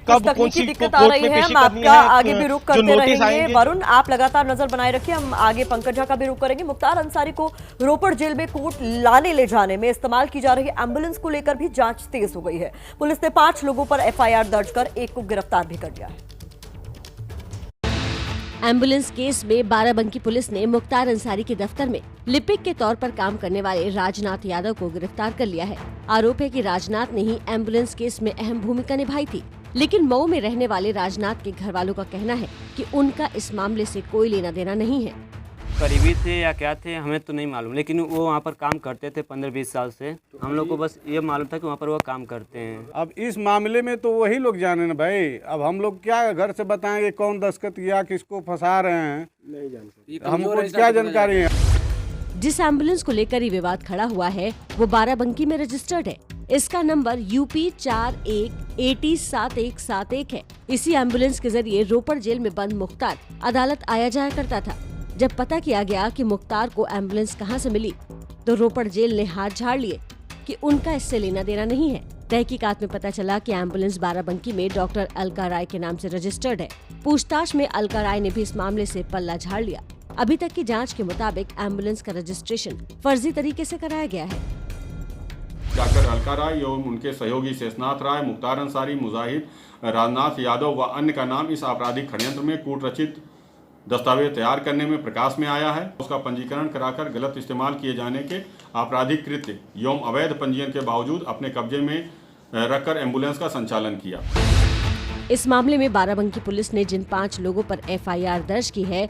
कब कौन सी दिक्कत आ रही है, हम आपका आगे भी रुख करते रहेंगे। वरुण, आप लगातार नजर बनाए रखिए, हम आगे पंकज झा का भी रुख करेंगे। मुख्तार अंसारी को रोपड़ जेल में कोर्ट लाने ले जाने में इस्तेमाल की जा रही एम्बुलेंस को लेकर भी जांच तेज हो गई है। पुलिस ने 5 लोगों पर FIR दर्ज कर एक को गिरफ्तार भी कर लिया है। एम्बुलेंस केस में बाराबंकी पुलिस ने मुख्तार अंसारी के दफ्तर में लिपिक के तौर पर काम करने वाले राजनाथ यादव को गिरफ्तार कर लिया है। आरोप है कि राजनाथ ने ही एम्बुलेंस केस में अहम भूमिका निभाई थी, लेकिन मऊ में रहने वाले राजनाथ के घर वालों का कहना है कि उनका इस मामले से कोई लेना देना नहीं है। करीबी थे या क्या थे हमें तो नहीं मालूम, लेकिन वो वहाँ पर काम करते थे 15-20 साल से। हम लोग को बस ये मालूम था कि वहाँ पर वो काम करते हैं। अब इस मामले में तो वही लोग जाने ना भाई। अब हम लोग क्या घर से बताएंगे कौन दस्तखत किया, किसको फंसा रहे हैं, नहीं जानते, हमको क्या जानकारी है। जिस एम्बुलेंस को लेकर ये विवाद खड़ा हुआ है वो बाराबंकी में रजिस्टर्ड है। इसका नंबर UP 41807171 है। इसी एम्बुलेंस के जरिए रोपड़ जेल में बंद मुख्तार अदालत आया जाया करता था। जब पता किया गया कि मुख्तार को एम्बुलेंस कहां से मिली, तो रोपड़ जेल ने हाथ झाड़ लिए कि उनका इससे लेना देना नहीं है। तहकीकात में पता चला कि एम्बुलेंस बाराबंकी में डॉक्टर अलका राय के नाम से रजिस्टर्ड है। पूछताछ में अलका राय ने भी इस मामले से पल्ला झाड़ लिया। अभी तक की जांच के मुताबिक एम्बुलेंस का रजिस्ट्रेशन फर्जी तरीके से कराया गया है। डॉक्टर अलका राय एवं उनके सहयोगी शेषनाथ राय, मुख्तार अंसारी, मुजाहिद, राजनाथ यादव व अन्य का नाम इस आपराधिक षड्यंत्र में कूट रचित दस्तावेज तैयार करने में प्रकाश में आया है। उसका पंजीकरण कराकर गलत इस्तेमाल किए जाने के आपराधिक कृत्य एवं अवैध पंजीयन के बावजूद अपने कब्जे में रखकर एम्बुलेंस का संचालन किया। इस मामले में बाराबंकी पुलिस ने जिन 5 लोगों पर FIR दर्ज की है,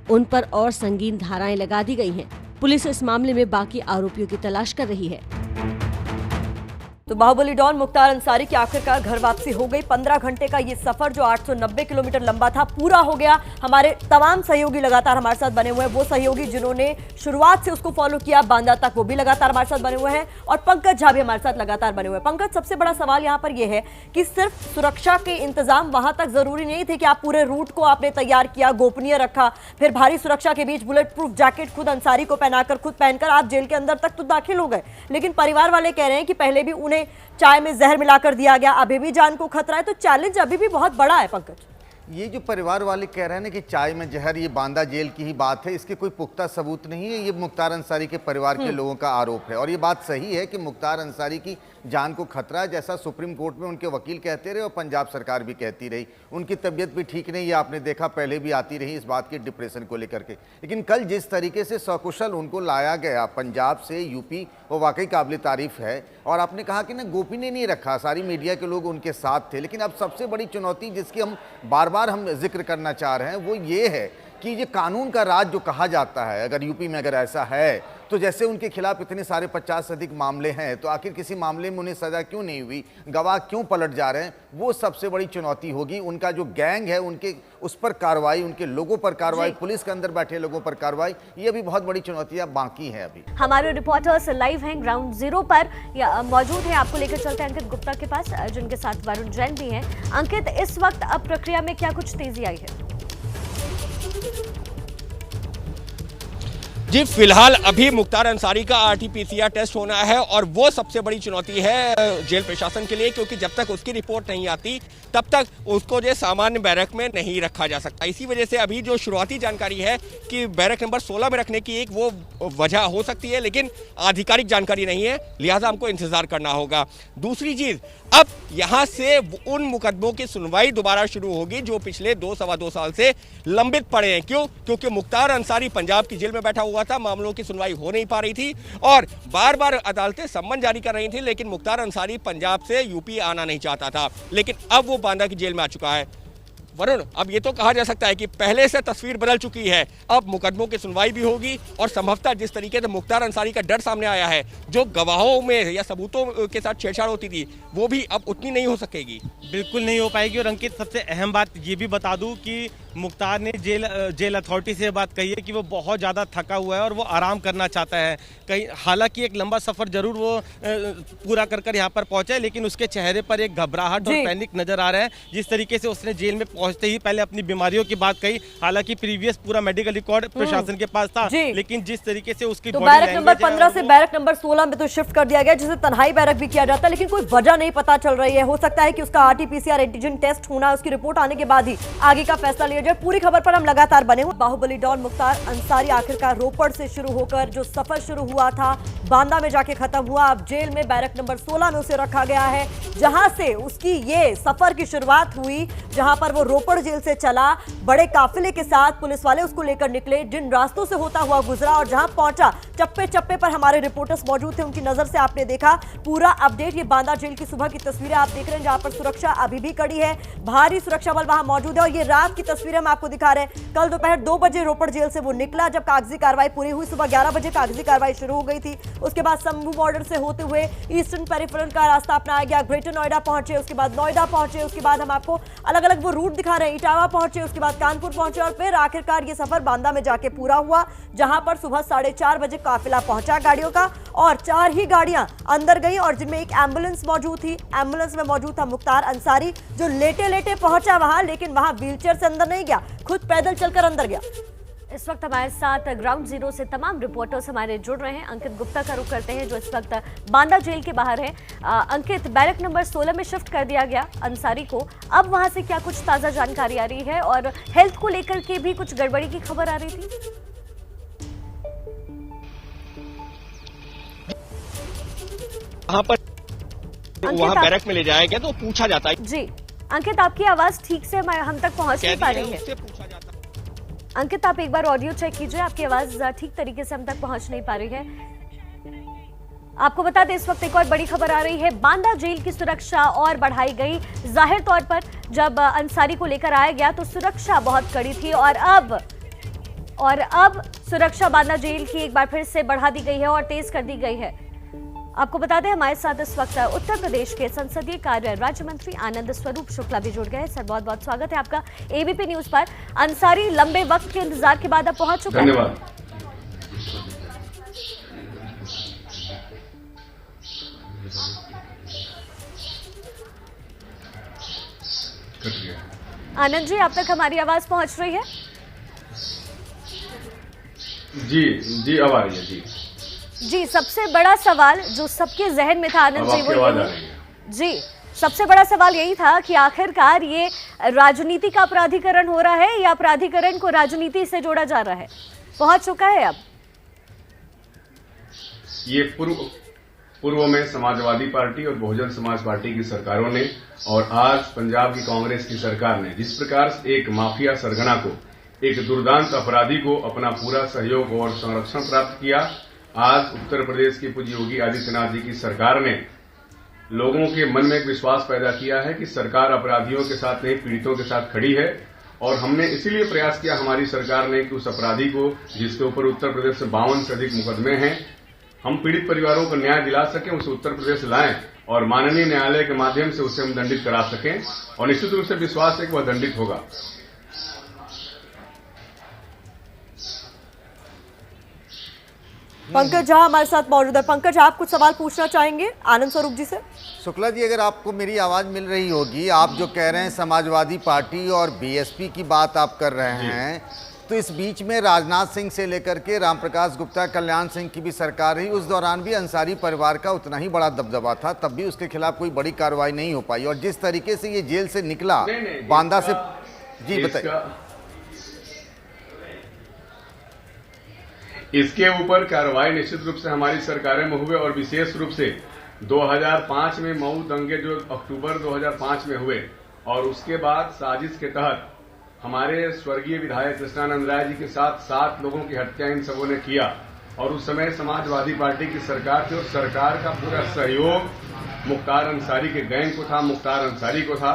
उन पर और संगीन धाराएं लगा दी गई हैं। पुलिस इस मामले में बाकी आरोपियों की तलाश कर रही है। तो बाहुबली डॉन मुख्तार अंसारी की आखिरकार घर वापसी हो गई। 15 घंटे का ये सफर जो 890 किलोमीटर लंबा था, पूरा हो गया। हमारे तमाम सहयोगी लगातार हमारे साथ बने हुए हैं। वो सहयोगी जिन्होंने शुरुआत से उसको फॉलो किया बांदा तक, वो भी लगातार हमारे साथ बने हुए हैं, और पंकज झा भी हमारे साथ लगातार बने हुए हैं। पंकज, सबसे बड़ा सवाल यहाँ पर यह है कि सिर्फ सुरक्षा के इंतजाम वहां तक जरूरी नहीं थे कि आप पूरे रूट को आपने तैयार किया, गोपनीय रखा, फिर भारी सुरक्षा के बीच बुलेट प्रूफ जैकेट खुद अंसारी को पहनाकर, खुद पहनकर आप जेल के अंदर तक तो दाखिल हो गए। लेकिन परिवार वाले कह रहे हैं कि पहले भी उन्हें चाय में जहर मिलाकर दिया गया, अभी भी जान को खतरा है। तो चैलेंज अभी भी बहुत बड़ा है पंकज। ये जो परिवार वाले कह रहे हैं ना कि चाय में जहर, ये बांदा जेल की ही बात है, इसके कोई पुख्ता सबूत नहीं है। ये मुख्तार अंसारी के परिवार के लोगों का आरोप है। और ये बात सही है कि मुख्तार अंसारी की जान को खतरा है, जैसा सुप्रीम कोर्ट में उनके वकील कहते रहे और पंजाब सरकार भी कहती रही। उनकी तबीयत भी ठीक नहीं है, आपने देखा, पहले भी आती रही इस बात की डिप्रेशन को लेकर के। लेकिन कल जिस तरीके से सकुशल उनको लाया गया पंजाब से UP, वो वाकई काबिल तारीफ है। और आपने कहा कि ना गोपनीय नहीं रखा, सारी मीडिया के लोग उनके साथ थे। लेकिन अब सबसे बड़ी चुनौती जिसकी हम बार बार जिक्र करना चाह रहे हैं वो ये है कि ये कानून का राज जो कहा जाता है, अगर UP में अगर ऐसा है, तो जैसे उनके खिलाफ इतने सारे 50 से अधिक मामले हैं, तो आखिर किसी मामले में उन्हें सजा क्यों नहीं हुई, गवाह क्यों पलट जा रहे हैं, वो सबसे बड़ी चुनौती होगी। उनका जो गैंग है, उनके उस पर कार्रवाई, उनके लोगों पर कार्रवाई, पुलिस के अंदर बैठे लोगों पर कार्रवाई, ये अभी बहुत बड़ी चुनौतियां बाकी है। अभी हमारे रिपोर्टर्स लाइव हैं ग्राउंड जीरो पर मौजूद हैं। आपको लेकर चलते हैं अंकित गुप्ता के पास, जिनके साथ वरुण जैन भी हैं। अंकित, इस वक्त अब प्रक्रिया में क्या कुछ तेजी आई है? जी, फिलहाल अभी मुख्तार अंसारी का RT-PCR टेस्ट होना है, और वो सबसे बड़ी चुनौती है जेल प्रशासन के लिए, क्योंकि जब तक उसकी रिपोर्ट नहीं आती तब तक उसको जो सामान्य बैरक में नहीं रखा जा सकता। इसी वजह से अभी जो शुरुआती जानकारी है कि बैरक नंबर 16 में रखने की एक वो वजह हो सकती है, लेकिन आधिकारिक जानकारी नहीं है, लिहाजा हमको इंतजार करना होगा। दूसरी चीज, अब यहाँ से उन मुकदमों की सुनवाई दोबारा शुरू होगी जो पिछले 2-2.25 साल से लंबित पड़े हैं। क्यों? क्योंकि मुख्तार अंसारी पंजाब की जेल में बैठा हुआ था, मामलों की सुनवाई हो नहीं पा रही थी, और बार बार अदालतें सम्मन जारी कर रही थी, लेकिन मुख्तार अंसारी पंजाब से UP आना नहीं चाहता था। लेकिन अब वो बांदा की जेल में आ चुका है। वरुण, अब ये तो कहा जा सकता है कि पहले से तस्वीर बदल चुकी है। अब मुकदमों की सुनवाई भी होगी और संभवतः जिस तरीके से मुख्तार अंसारी का डर सामने आया है, जो गवाहों में या सबूतों के साथ छेड़छाड़ होती थी, वो भी अब उतनी नहीं हो सकेगी। बिल्कुल नहीं हो पाएगी। और अंकित, सबसे अहम बात ये भी बता दूं कि मुख्तार ने जेल अथॉरिटी से बात कही है कि वो बहुत ज़्यादा थका हुआ है और वो आराम करना चाहता है। कहीं हालांकि एक लंबा सफ़र जरूर वो पूरा कर यहाँ पर पहुंचा है, लेकिन उसके चेहरे पर एक घबराहट और पैनिक नजर आ रहा है। जिस तरीके से उसने जेल में पहुंचते ही पहले अपनी बीमारियों की बात कही, हालांकि प्रीवियस पूरा मेडिकल रिकॉर्ड प्रशासन के पास था, लेकिन जिस तरीके से उसकी बैरक नंबर 15 से बैरक नंबर 16 में तो शिफ्ट कर दिया गया, जिसे तन्हाई बैरक भी किया जाता है, लेकिन कोई वजह नहीं पता चल रही है। हो सकता है कि उसका RT-PCR एंटीजन टेस्ट होना, उसकी रिपोर्ट आने के बाद ही आगे का फैसला लिया जाए। पूरी खबर पर हम लगातार बने हुए। बाहुबली डॉन मुख्तार अंसारी आखिरकार रोपड़ से शुरू होकर जो सफर शुरू हुआ था, बांदा में जाके खत्म हुआ। अब जेल में बैरक नंबर 16 में उसे रखा गया है, जहां से उसकी ये सफर की शुरुआत हुई, जहां पर वो रोपड़ जेल से चला। बड़े काफिले के साथ पुलिस वाले उसको लेकर निकले, जिन रास्तों से होता हुआ गुजरा और जहां पहुंचा, चप्पे चप्पे पर हमारे रिपोर्टर्स मौजूद थे, उनकी नजर से आपने देखा पूरा अपडेट। ये बांदा जेल की सुबह की तस्वीरें आप देख रहे हैं, जहां पर सुरक्षा अभी भी कड़ी है, भारी सुरक्षा बल वहां मौजूद है। और ये रात की तस्वीरें हम आपको दिखा रहे हैं। कल दोपहर 2 बजे रोपड़ जेल से वो निकला, जब कागजी कार्रवाई पूरी हुई। सुबह 11 बजे कागजी कार्रवाई शुरू हो गई थी। उसके बाद शंभू बॉर्डर से होते हुए ईस्टर्न पेरिफेरल का रास्ता अपनाया गया, ग्रेटर नोएडा पहुंचे, उसके बाद नोएडा पहुंचे, उसके बाद हम आपको अलग अलग वो रूट दिखा रहे हैं। इटावा पहुंचे, उसके बाद कानपुर पहुंचे और फिर आखिरकार ये सफर बांदा में जाके पूरा हुआ, जहां पर सुबह 4:30 बजे काफिला पहुंचा गाड़ियों का और 4 ही गाड़ियां अंदर गई और जिनमें एक एम्बुलेंस मौजूद थी। एम्बुलेंस में मौजूद था मुख्तार अंसारी, जो लेटे लेटे पहुंचा वहां, लेकिन वहां व्हीलचेयर से अंदर नहीं गया, खुद पैदल चलकर अंदर गया। इस वक्त हमारे साथ ग्राउंड जीरो से तमाम रिपोर्टर्स हमारे जुड़ रहे हैं। अंकित गुप्ता का रुख करते हैं, जो इस वक्त बांदा जेल के बाहर है। अंकित, बैरक नंबर 16 में शिफ्ट कर दिया गया अंसारी को, अब वहां से क्या कुछ ताज़ा जानकारी आ रही है और हेल्थ को लेकर के भी कुछ गड़बड़ी की खबर आ रही थी? वहां बैरक में ले जाया गया तो पूछा जाता है। जी अंकित, आपकी आवाज ठीक से हम तक पहुंच नहीं पा रही है। अंकित, आप एक बार ऑडियो चेक कीजिए, आपकी आवाज ठीक तरीके से हम तक पहुंच नहीं पा रही है। आपको बता दें, इस वक्त एक और बड़ी खबर आ रही है। बांदा जेल की सुरक्षा और बढ़ाई गई। जाहिर तौर पर जब अंसारी को लेकर आया गया तो सुरक्षा बहुत कड़ी थी और अब सुरक्षा बांदा जेल की एक बार फिर से बढ़ा दी गई है और तेज कर दी गई है। आपको बता दें, हमारे साथ इस वक्त उत्तर प्रदेश के संसदीय कार्य राज्य मंत्री आनंद स्वरूप शुक्ला भी जुड़ गए। सर, बहुत बहुत स्वागत है आपका एबीपी न्यूज पर। अंसारी लंबे वक्त के इंतजार के बाद अब पहुंच चुका है। धन्यवाद। आनंद जी, आप तक हमारी आवाज पहुंच रही है? जी अब आ रही है। जी, सबसे बड़ा सवाल जो सबके जहन में था आनंद जी, वो यही जी, सबसे बड़ा सवाल यही था कि आखिरकार ये राजनीति का अपराधीकरण हो रहा है या अपराधीकरण को राजनीति से जोड़ा जा रहा है? पहुंच चुका है अब? ये पूर्व में समाजवादी पार्टी और बहुजन समाज पार्टी की सरकारों ने और आज पंजाब की कांग्रेस की सरकार ने जिस प्रकार से एक माफिया सरगना को, एक दुर्दांत अपराधी को अपना पूरा सहयोग और संरक्षण प्राप्त किया, आज उत्तर प्रदेश के पूज्य योगी आदित्यनाथ जी की सरकार ने लोगों के मन में एक विश्वास पैदा किया है कि सरकार अपराधियों के साथ नहीं, पीड़ितों के साथ खड़ी है। और हमने इसीलिए प्रयास किया, हमारी सरकार ने, कि उस अपराधी को, जिसके ऊपर उत्तर प्रदेश से 52 से अधिक मुकदमे हैं, हम पीड़ित परिवारों को न्याय दिला सकें, उसे उत्तर प्रदेश लाएं और माननीय न्यायालय के माध्यम से उसे हम दंडित करा सकें। और निश्चित रूप से विश्वास है कि वह दंडित होगा। पंकज झा हमारे साथ मौजूद है। पंकज, आप कुछ सवाल पूछना चाहेंगे आनंद स्वरूप जी से? शुक्ला जी, अगर आपको मेरी आवाज़ मिल रही होगी, आप जो कह रहे हैं समाजवादी पार्टी और बीएसपी की बात आप कर रहे हैं, तो इस बीच में राजनाथ सिंह से लेकर के रामप्रकाश गुप्ता, कल्याण सिंह की भी सरकार रही, उस दौरान भी अंसारी परिवार का उतना ही बड़ा दबदबा था, तब भी उसके खिलाफ कोई बड़ी कार्रवाई नहीं हो पाई। और जिस तरीके से ये जेल से निकला बांदा से, जी बताइए। इसके ऊपर कार्रवाई निश्चित रूप से हमारी सरकारें में हुए और विशेष रूप से 2005 में मऊ दंगे जो अक्टूबर 2005 में हुए और उसके बाद साजिश के तहत हमारे स्वर्गीय विधायक कृष्णानंद राय जी के साथ 7 लोगों की हत्या इन सबों ने किया। और उस समय समाजवादी पार्टी की सरकार थी और सरकार का पूरा सहयोग मुख्तार अंसारी के गैंग को था, मुख्तार अंसारी को था।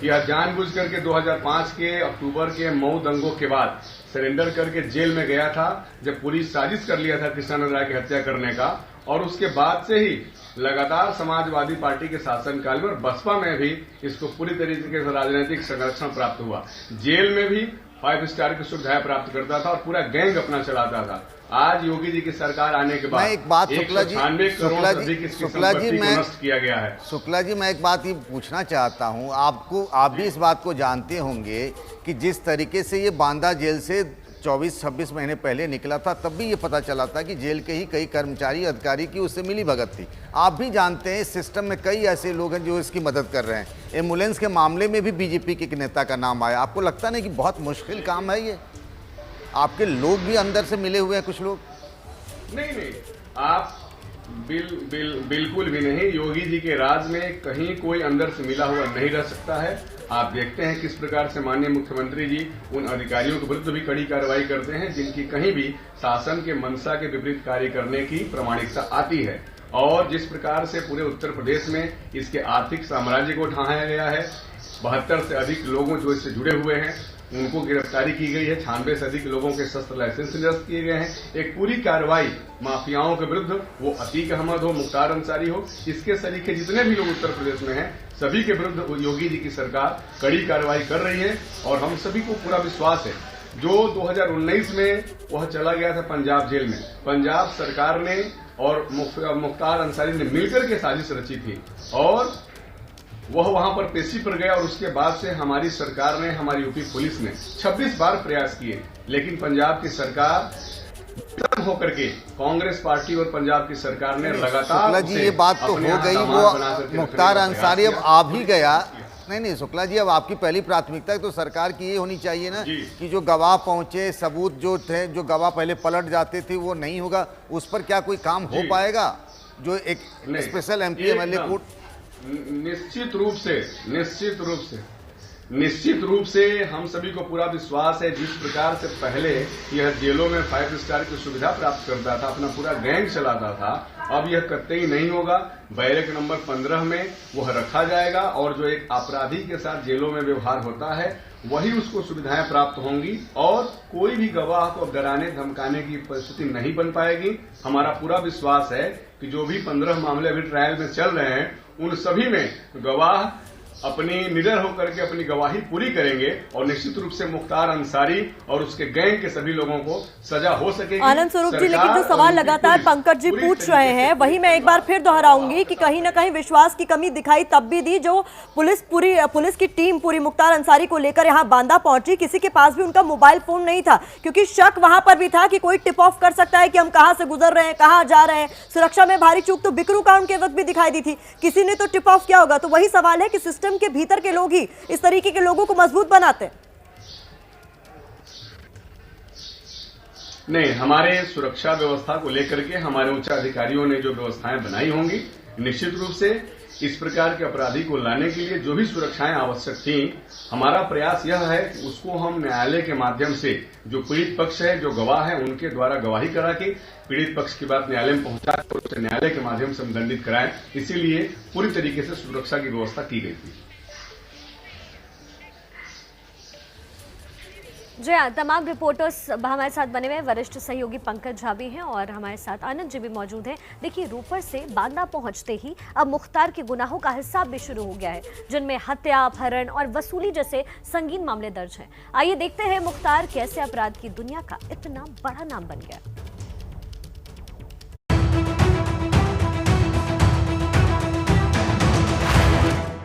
यह जानबूझ करके 2005 के अक्टूबर के मऊ दंगों के बाद सरेंडर करके जेल में गया था, जब पूरी साजिश कर लिया था कृष्णानंद राय की हत्या करने का। और उसके बाद से ही लगातार समाजवादी पार्टी के शासनकाल में और बसपा में भी इसको पूरी तरीके से राजनीतिक संरक्षण प्राप्त हुआ। जेल में भी 5 स्टार की सुविधाएं प्राप्त करता था और पूरा गैंग अपना चलाता था। आज योगी जी की सरकार आने के बाद मैं एक बात शुक्ला जी मैं नष्ट किया गया है। शुक्ला जी, मैं एक बात ये पूछना चाहता हूँ आपको, आप भी इस बात को जानते होंगे कि जिस तरीके से ये बांदा जेल से 24-26 महीने पहले निकला था, तब भी ये पता चला था कि जेल के ही कई कर्मचारी अधिकारी की उससे मिली भगत थी। आप भी जानते हैं इस सिस्टम में कई ऐसे लोग हैं जो इसकी मदद कर रहे हैं। एम्बुलेंस के मामले में भी बीजेपी के एक नेता का नाम आया। आपको लगता नहीं कि बहुत मुश्किल काम है ये? आपके लोग भी अंदर से मिले हुए हैं कुछ लोग? नहीं, आप बिल्कुल भी नहीं। योगी जी के राज में कहीं कोई अंदर से मिला हुआ नहीं रह सकता है। आप देखते हैं किस प्रकार से माननीय मुख्यमंत्री जी उन अधिकारियों के विरुद्ध भी कड़ी कार्रवाई करते हैं जिनकी कहीं भी शासन के मंशा के विपरीत कार्य करने की प्रामाणिकता आती है। और जिस प्रकार से पूरे उत्तर प्रदेश में इसके आर्थिक साम्राज्य को ढाया गया है, 72 से अधिक लोगों जो इससे जुड़े हुए हैं उनको गिरफ्तारी की गई है, 96 से अधिक लोगों के शस्त्र लाइसेंस निरस्त किए गए हैं। एक पूरी कार्रवाई माफियाओं के विरुद्ध, वो अतीक अहमद हो, मुख्तार अंसारी हो, इसके सरीखे जितने भी लोग उत्तर प्रदेश में हैं, सभी के विरुद्ध योगी जी की सरकार कड़ी कार्रवाई कर रही है। और हम सभी को पूरा विश्वास है, जो 2019 में वह चला गया था पंजाब जेल में, पंजाब सरकार ने और मुख्तार अंसारी ने मिलकर के साजिश रची थी और वह वहां पर पेशी पर गया। और उसके बाद से हमारी सरकार ने, हमारी यूपी पुलिस ने 26 बार प्रयास किए, लेकिन पंजाब की सरकार होकर के कांग्रेस पार्टी और पंजाब की सरकार ने लगातार शुक्ला जी ये बात तो हो गई, वो मुख्तार अंसारी अब आ भी गया। नहीं शुक्ला जी, अब आपकी पहली प्राथमिकता तो सरकार की ये होनी चाहिए ना कि जो गवाह पहुंचे, सबूत जो थे, जो गवाह पहले पलट जाते थे वो नहीं होगा, उस पर क्या कोई काम हो पाएगा? जो एक स्पेशल एमपी एमएलए कोर्ट निश्चित रूप से हम सभी को पूरा विश्वास है। जिस प्रकार से पहले यह जेलों में 5 स्टार की सुविधा प्राप्त करता था, अपना पूरा गैंग चलाता था, अब यह कतई नहीं होगा। बैरक नंबर 15 में वह रखा जाएगा और जो एक अपराधी के साथ जेलों में व्यवहार होता है वही उसको सुविधाएं प्राप्त होंगी और कोई भी गवाह को डराने धमकाने की परिस्थिति नहीं बन पाएगी। हमारा पूरा विश्वास है कि जो भी 15 मामले अभी ट्रायल में चल रहे हैं उन सभी में गवाह अपनी निडर होकर के अपनी गवाही पूरी करेंगे और निश्चित रूप से मुख्तार अंसारी और उसके गैंग के सभी लोगों को सजा हो सकेगी। आनंद स्वरूप जी, लेकिन जो सवाल लगातार पंकज जी पूछ रहे हैं वही मैं एक बार फिर दोहराऊंगी कि कहीं ना कहीं विश्वास की कमी दिखाई तब भी दी जो पुलिस की टीम पूरी मुख्तार अंसारी को लेकर यहाँ बांदा पहुंची। किसी के पास भी उनका मोबाइल फोन नहीं था, क्योंकि शक वहां पर भी था कि कोई टिप ऑफ कर सकता है कि हम कहां से गुजर रहे हैं, कहां जा रहे हैं। सुरक्षा में भारी चूक तो बिकरू कांड के वक्त भी दिखाई दी थी, किसी ने तो टिप ऑफ किया होगा। तो वही सवाल है कि सिस्टम के भीतर के लोग ही इस तरीके के लोगों को मजबूत बनाते हैं। नहीं, हमारे सुरक्षा व्यवस्था को लेकर के हमारे उच्च अधिकारियों ने जो व्यवस्थाएं बनाई होंगी, निश्चित रूप से इस प्रकार के अपराधी को लाने के लिए जो भी सुरक्षाएं आवश्यक थी, हमारा प्रयास यह है कि उसको हम न्यायालय के माध्यम से जो पीड़ित पक्ष है, जो गवाह है, उनके द्वारा गवाही करा के पीड़ित पक्ष की बात न्यायालय में पहुंचा कर उसे न्यायालय के माध्यम से हम दंडित कराएं। इसीलिए पूरी तरीके से सुरक्षा की व्यवस्था की गई थी। जी हाँ, तमाम रिपोर्टर्स हमारे साथ बने हुए वरिष्ठ सहयोगी पंकज झा भी हैं और हमारे साथ आनंद जी भी मौजूद हैं। देखिए, रोपड़ से बांदा पहुंचते ही अब मुख्तार के गुनाहों का हिसाब भी शुरू हो गया है, जिनमें हत्या, अपहरण और वसूली जैसे संगीन मामले दर्ज हैं। आइए देखते हैं मुख्तार कैसे अपराध की दुनिया का इतना बड़ा नाम बन गया।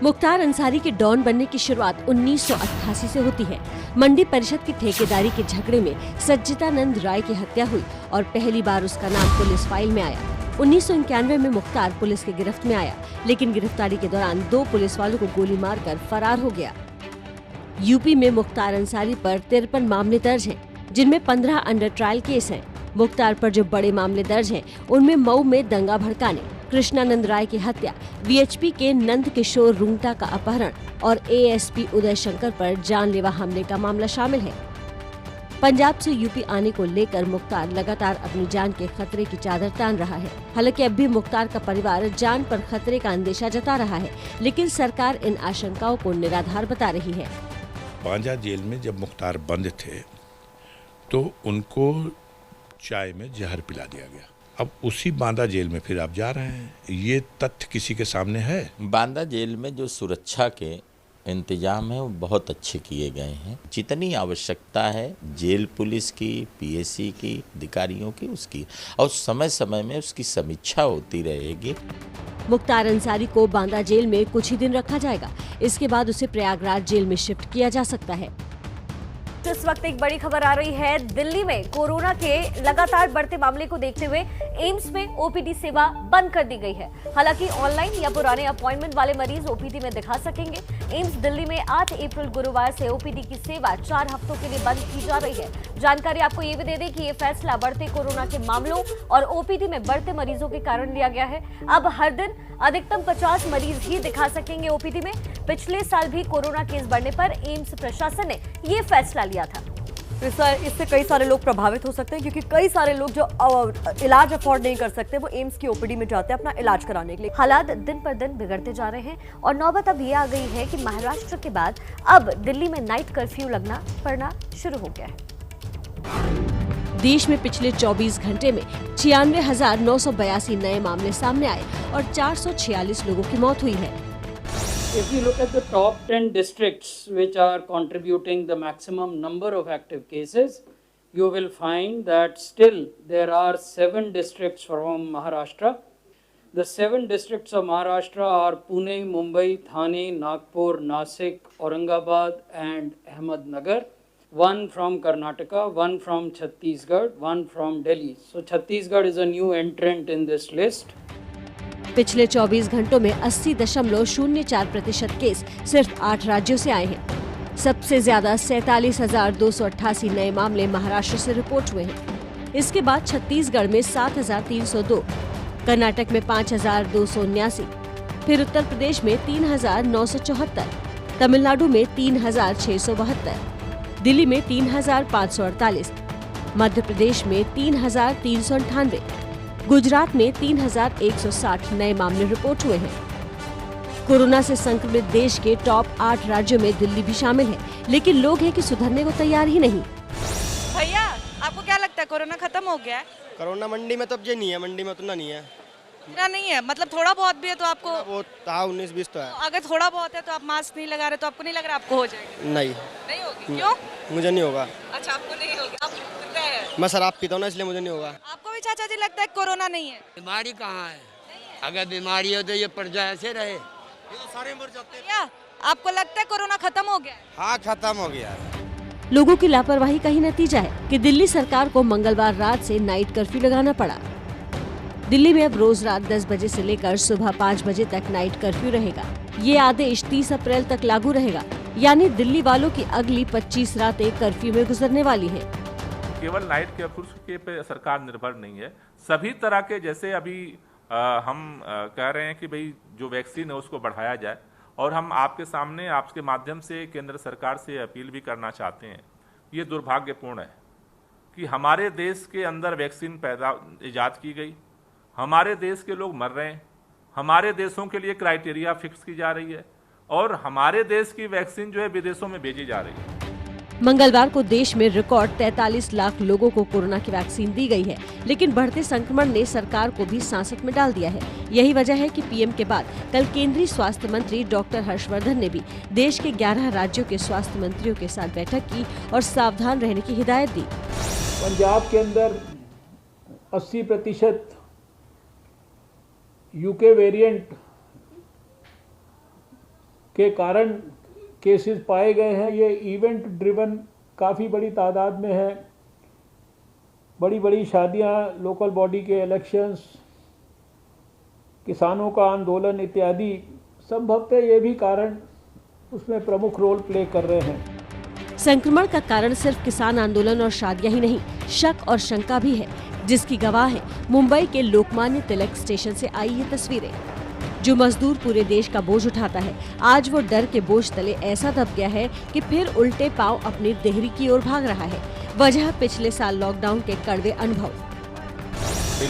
मुख्तार अंसारी के डॉन बनने की शुरुआत 1988 से होती है। मंडी परिषद की ठेकेदारी के झगड़े में सज्जितानंद राय की हत्या हुई और पहली बार उसका नाम पुलिस फाइल में आया। 1991 में मुख्तार पुलिस की गिरफ्त में आया, लेकिन गिरफ्तारी के दौरान 2 पुलिस वालों को गोली मारकर फरार हो गया। यूपी में मुख्तार अंसारी पर 53 मामले दर्ज हैं, जिनमें 15 अंडर ट्रायल केस हैं। मुख्तार पर जो बड़े मामले दर्ज हैं, उनमें मऊ में दंगा भड़काने, कृष्णानंद राय की हत्या, वीएचपी के नंद किशोर रुंगटा का अपहरण और एएसपी उदय शंकर पर जानलेवा हमले का मामला शामिल है। पंजाब से यूपी आने को लेकर मुख्तार लगातार अपनी जान के खतरे की चादर तान रहा है। हालांकि अब भी मुख्तार का परिवार जान पर खतरे का अंदेशा जता रहा है, लेकिन सरकार इन आशंकाओं को निराधार बता रही है। बांजा जेल में जब मुख्तार बंद थे तो उनको चाय में जहर पिला दिया गया। अब उसी बांदा जेल में फिर आप जा रहे हैं, ये तथ्य किसी के सामने है? बांदा जेल में जो सुरक्षा के इंतजाम है वो बहुत अच्छे किए गए हैं। जितनी आवश्यकता है जेल पुलिस की, पीएसी की, अधिकारियों की, उसकी, और समय समय में उसकी समीक्षा होती रहेगी। मुख्तार अंसारी को बांदा जेल में कुछ ही दिन रखा जाएगा। इसके बाद उसे प्रयागराज जेल में शिफ्ट किया जा सकता है। इस वक्त एक बड़ी खबर आ रही है। दिल्ली में कोरोना के लगातार बढ़ते मामले को देखते हुए एम्स में ओपीडी सेवा बंद कर दी गई है। हालांकि ऑनलाइन या पुराने अपॉइंटमेंट वाले मरीज ओपीडी में दिखा सकेंगे। एम्स दिल्ली में 8 अप्रैल गुरुवार से ओपीडी की सेवा 4 हफ्तों के लिए बंद की जा रही है। जानकारी आपको ये भी दे दें कि ये फैसला बढ़ते कोरोना के मामलों और ओपीडी में बढ़ते मरीजों के कारण लिया गया है। अब हर दिन अधिकतम 50 मरीज ही दिखा सकेंगे ओपीडी में। पिछले साल भी कोरोना केस बढ़ने पर एम्स प्रशासन ने ये फैसला लिया था। इससे कई सारे लोग प्रभावित हो सकते हैं, क्योंकि कई सारे लोग जो इलाज अफोर्ड नहीं कर सकते वो एम्स की ओपीडी में जाते हैं अपना इलाज कराने के लिए। हालात दिन पर दिन बिगड़ते जा रहे हैं और नौबत अब ये आ गई है कि महाराष्ट्र के बाद अब दिल्ली में नाइट कर्फ्यू लगना पड़ना शुरू हो गया है। देश में पिछले 24 घंटे में 96,982 नए मामले सामने आए और 446 लोगों की मौत हुई है। If you look at the top 10 districts which are contributing the maximum number of active cases, you will find that still there are 7 districts from Maharashtra. The 7 districts of Maharashtra are Pune, Mumbai, Thane, Nagpur, Nasik, Aurangabad and Ahmednagar. 1 from Karnataka, 1 from Chhattisgarh, 1 from Delhi. So Chhattisgarh is a new entrant in this list. पिछले 24 घंटों में 80.04% case सिर्फ 8 राज्यों से आए हैं। सबसे ज्यादा 47,288 नए मामले महाराष्ट्र से रिपोर्ट हुए हैं। इसके बाद छत्तीसगढ़ में 7,302, कर्नाटक में 5,279, फिर उत्तर प्रदेश में 3,974, तमिलनाडु में 3,672, दिल्ली में 3,548, मध्य प्रदेश में 3,398, गुजरात में 3,160 नए मामले रिपोर्ट हुए हैं। कोरोना से संक्रमित देश के टॉप 8 राज्यों में दिल्ली भी शामिल है, लेकिन लोग हैं कि सुधरने को तैयार ही नहीं। भैया, आपको क्या लगता है कोरोना खत्म हो गया है? कोरोना मंडी में तो अब ये नहीं है, मंडी में उतना नहीं है। इतना नहीं है, मतलब थोड़ा बहुत भी है तो आपको? वो 19-20 तो है। अगर थोड़ा बहुत है तो आप मास्क नहीं लगा रहे तो आपको नहीं लग रहा आपको हो जाएगा? नहीं होगी। क्यों? मुझे नहीं होगा। अच्छा, आपको नहीं होगा। आप कितने हैं? मैं शराब पीता हूँ ना, इसलिए मुझे नहीं होगा। आपको भी चाचा जी लगता है कोरोना नहीं है? बीमारी कहाँ है? अगर बीमारी हो तो ये पर्जा ऐसे रहे, ये तो सारे मर जाते हैं। आपको लगता है कोरोना खत्म हो गया? हाँ, खत्म हो गया। लोगों की लापरवाही का ही नतीजा है कि दिल्ली सरकार को मंगलवार रात से नाइट कर्फ्यू लगाना पड़ा। दिल्ली में अब रोज रात 10 बजे से लेकर सुबह 5 बजे तक नाइट कर्फ्यू रहेगा। ये आदेश 30 अप्रैल तक लागू रहेगा, यानी दिल्ली वालों की अगली 25 रातें कर्फ्यू में गुजरने वाली हैं। केवल नाइट कर्फ्यू के पे सरकार निर्भर नहीं है, सभी तरह के, जैसे अभी हम कह रहे हैं कि भाई जो वैक्सीन है उसको बढ़ाया जाए, और हम आपके सामने आपके माध्यम से केंद्र सरकार से अपील भी करना चाहते हैं। ये दुर्भाग्यपूर्ण है कि हमारे देश के अंदर वैक्सीन इजाद की गई, हमारे देश के लोग मर रहे हैं, हमारे देशों के लिए क्राइटेरिया फिक्स की जा रही है और हमारे देश की वैक्सीन जो है विदेशों में भेजी जा रही है। मंगलवार को देश में रिकॉर्ड 43 लाख लोगों को कोरोना की वैक्सीन दी गई है, लेकिन बढ़ते संक्रमण ने सरकार को भी सांसत में डाल दिया है। यही वजह है कि पीएम के बाद कल केंद्रीय स्वास्थ्य मंत्री डॉक्टर हर्षवर्धन ने भी देश के 11 राज्यों के स्वास्थ्य मंत्रियों के साथ बैठक की और सावधान रहने की हिदायत दी। पंजाब के अंदर 80% यूके वेरिएंट के कारण केसेस पाए गए हैं। ये इवेंट ड्रिवन काफ़ी बड़ी तादाद में है। बड़ी बड़ी शादियां, लोकल बॉडी के इलेक्शंस, किसानों का आंदोलन इत्यादि संभवतः ये भी कारण उसमें प्रमुख रोल प्ले कर रहे हैं। संक्रमण का कारण सिर्फ किसान आंदोलन और शादियां ही नहीं, शक और शंका भी है, जिसकी गवाह है मुंबई के लोकमान्य तिलक स्टेशन से आई ये तस्वीरें। जो मजदूर पूरे देश का बोझ उठाता है, आज वो डर के बोझ तले ऐसा दब गया है कि फिर उल्टे पांव अपनी देहरी की ओर भाग रहा है। वजह पिछले साल लॉकडाउन के कड़वे अनुभव।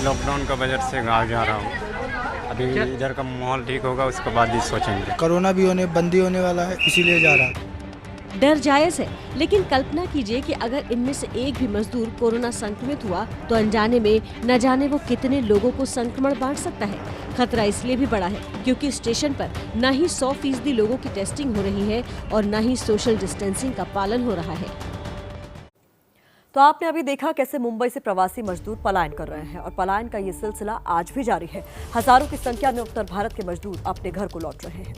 लॉकडाउन का वजह से गाँव जा रहा हूँ। अभी इधर का माहौल ठीक होगा, उसके बाद ही सोचेंगे। कोरोना भी बंदी होने वाला है, इसीलिए जा रहा है। डर जायज है, लेकिन कल्पना कीजिए कि अगर इनमें से एक भी मजदूर कोरोना संक्रमित हुआ तो अनजाने में न जाने वो कितने लोगों को संक्रमण बांट सकता है। खतरा इसलिए भी बड़ा है क्योंकि स्टेशन पर न ही 100% लोगों की टेस्टिंग हो रही है और न ही सोशल डिस्टेंसिंग का पालन हो रहा है। तो आपने अभी देखा कैसे मुंबई से प्रवासी मजदूर पलायन कर रहे हैं और पलायन का ये सिलसिला आज भी जारी है। हजारों की संख्या में उत्तर भारत के मजदूर अपने घर को लौट रहे हैं।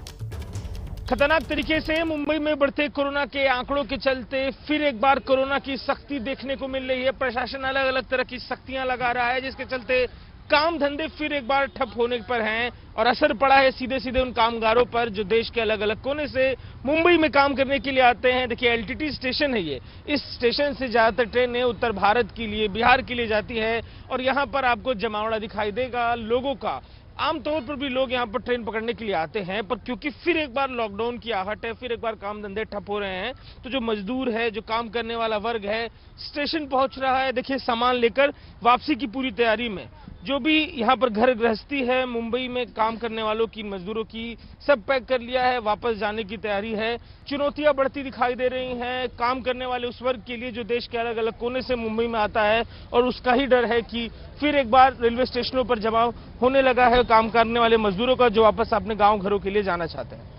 खतरनाक तरीके से मुंबई में बढ़ते कोरोना के आंकड़ों के चलते फिर एक बार कोरोना की सख्ती देखने को मिल रही है। प्रशासन अलग अलग तरह की सख्तियां लगा रहा है, जिसके चलते काम धंधे फिर एक बार ठप होने पर हैं और असर पड़ा है सीधे सीधे उन कामगारों पर जो देश के अलग अलग कोने से मुंबई में काम करने के लिए आते हैं। देखिए, एलटीटी स्टेशन है ये। इस स्टेशन से ज्यादातर ट्रेनें उत्तर भारत के लिए, बिहार के लिए जाती है और यहाँ पर आपको जमावड़ा दिखाई देगा लोगों का। आमतौर पर भी लोग यहाँ पर ट्रेन पकड़ने के लिए आते हैं, पर क्योंकि फिर एक बार लॉकडाउन की आहट है, फिर एक बार काम धंधे ठप हो रहे हैं, तो जो मजदूर है, जो काम करने वाला वर्ग है, स्टेशन पहुंच रहा है। देखिए, सामान लेकर वापसी की पूरी तैयारी में। जो भी यहाँ पर घर गृहस्थी है मुंबई में काम करने वालों की, मजदूरों की, सब पैक कर लिया है, वापस जाने की तैयारी है। चुनौतियां बढ़ती दिखाई दे रही हैं काम करने वाले उस वर्ग के लिए जो देश के अलग अलग कोने से मुंबई में आता है और उसका ही डर है कि फिर एक बार रेलवे स्टेशनों पर जमाव होने लगा है काम करने वाले मजदूरों का, जो वापस अपने गाँव घरों के लिए जाना चाहते हैं।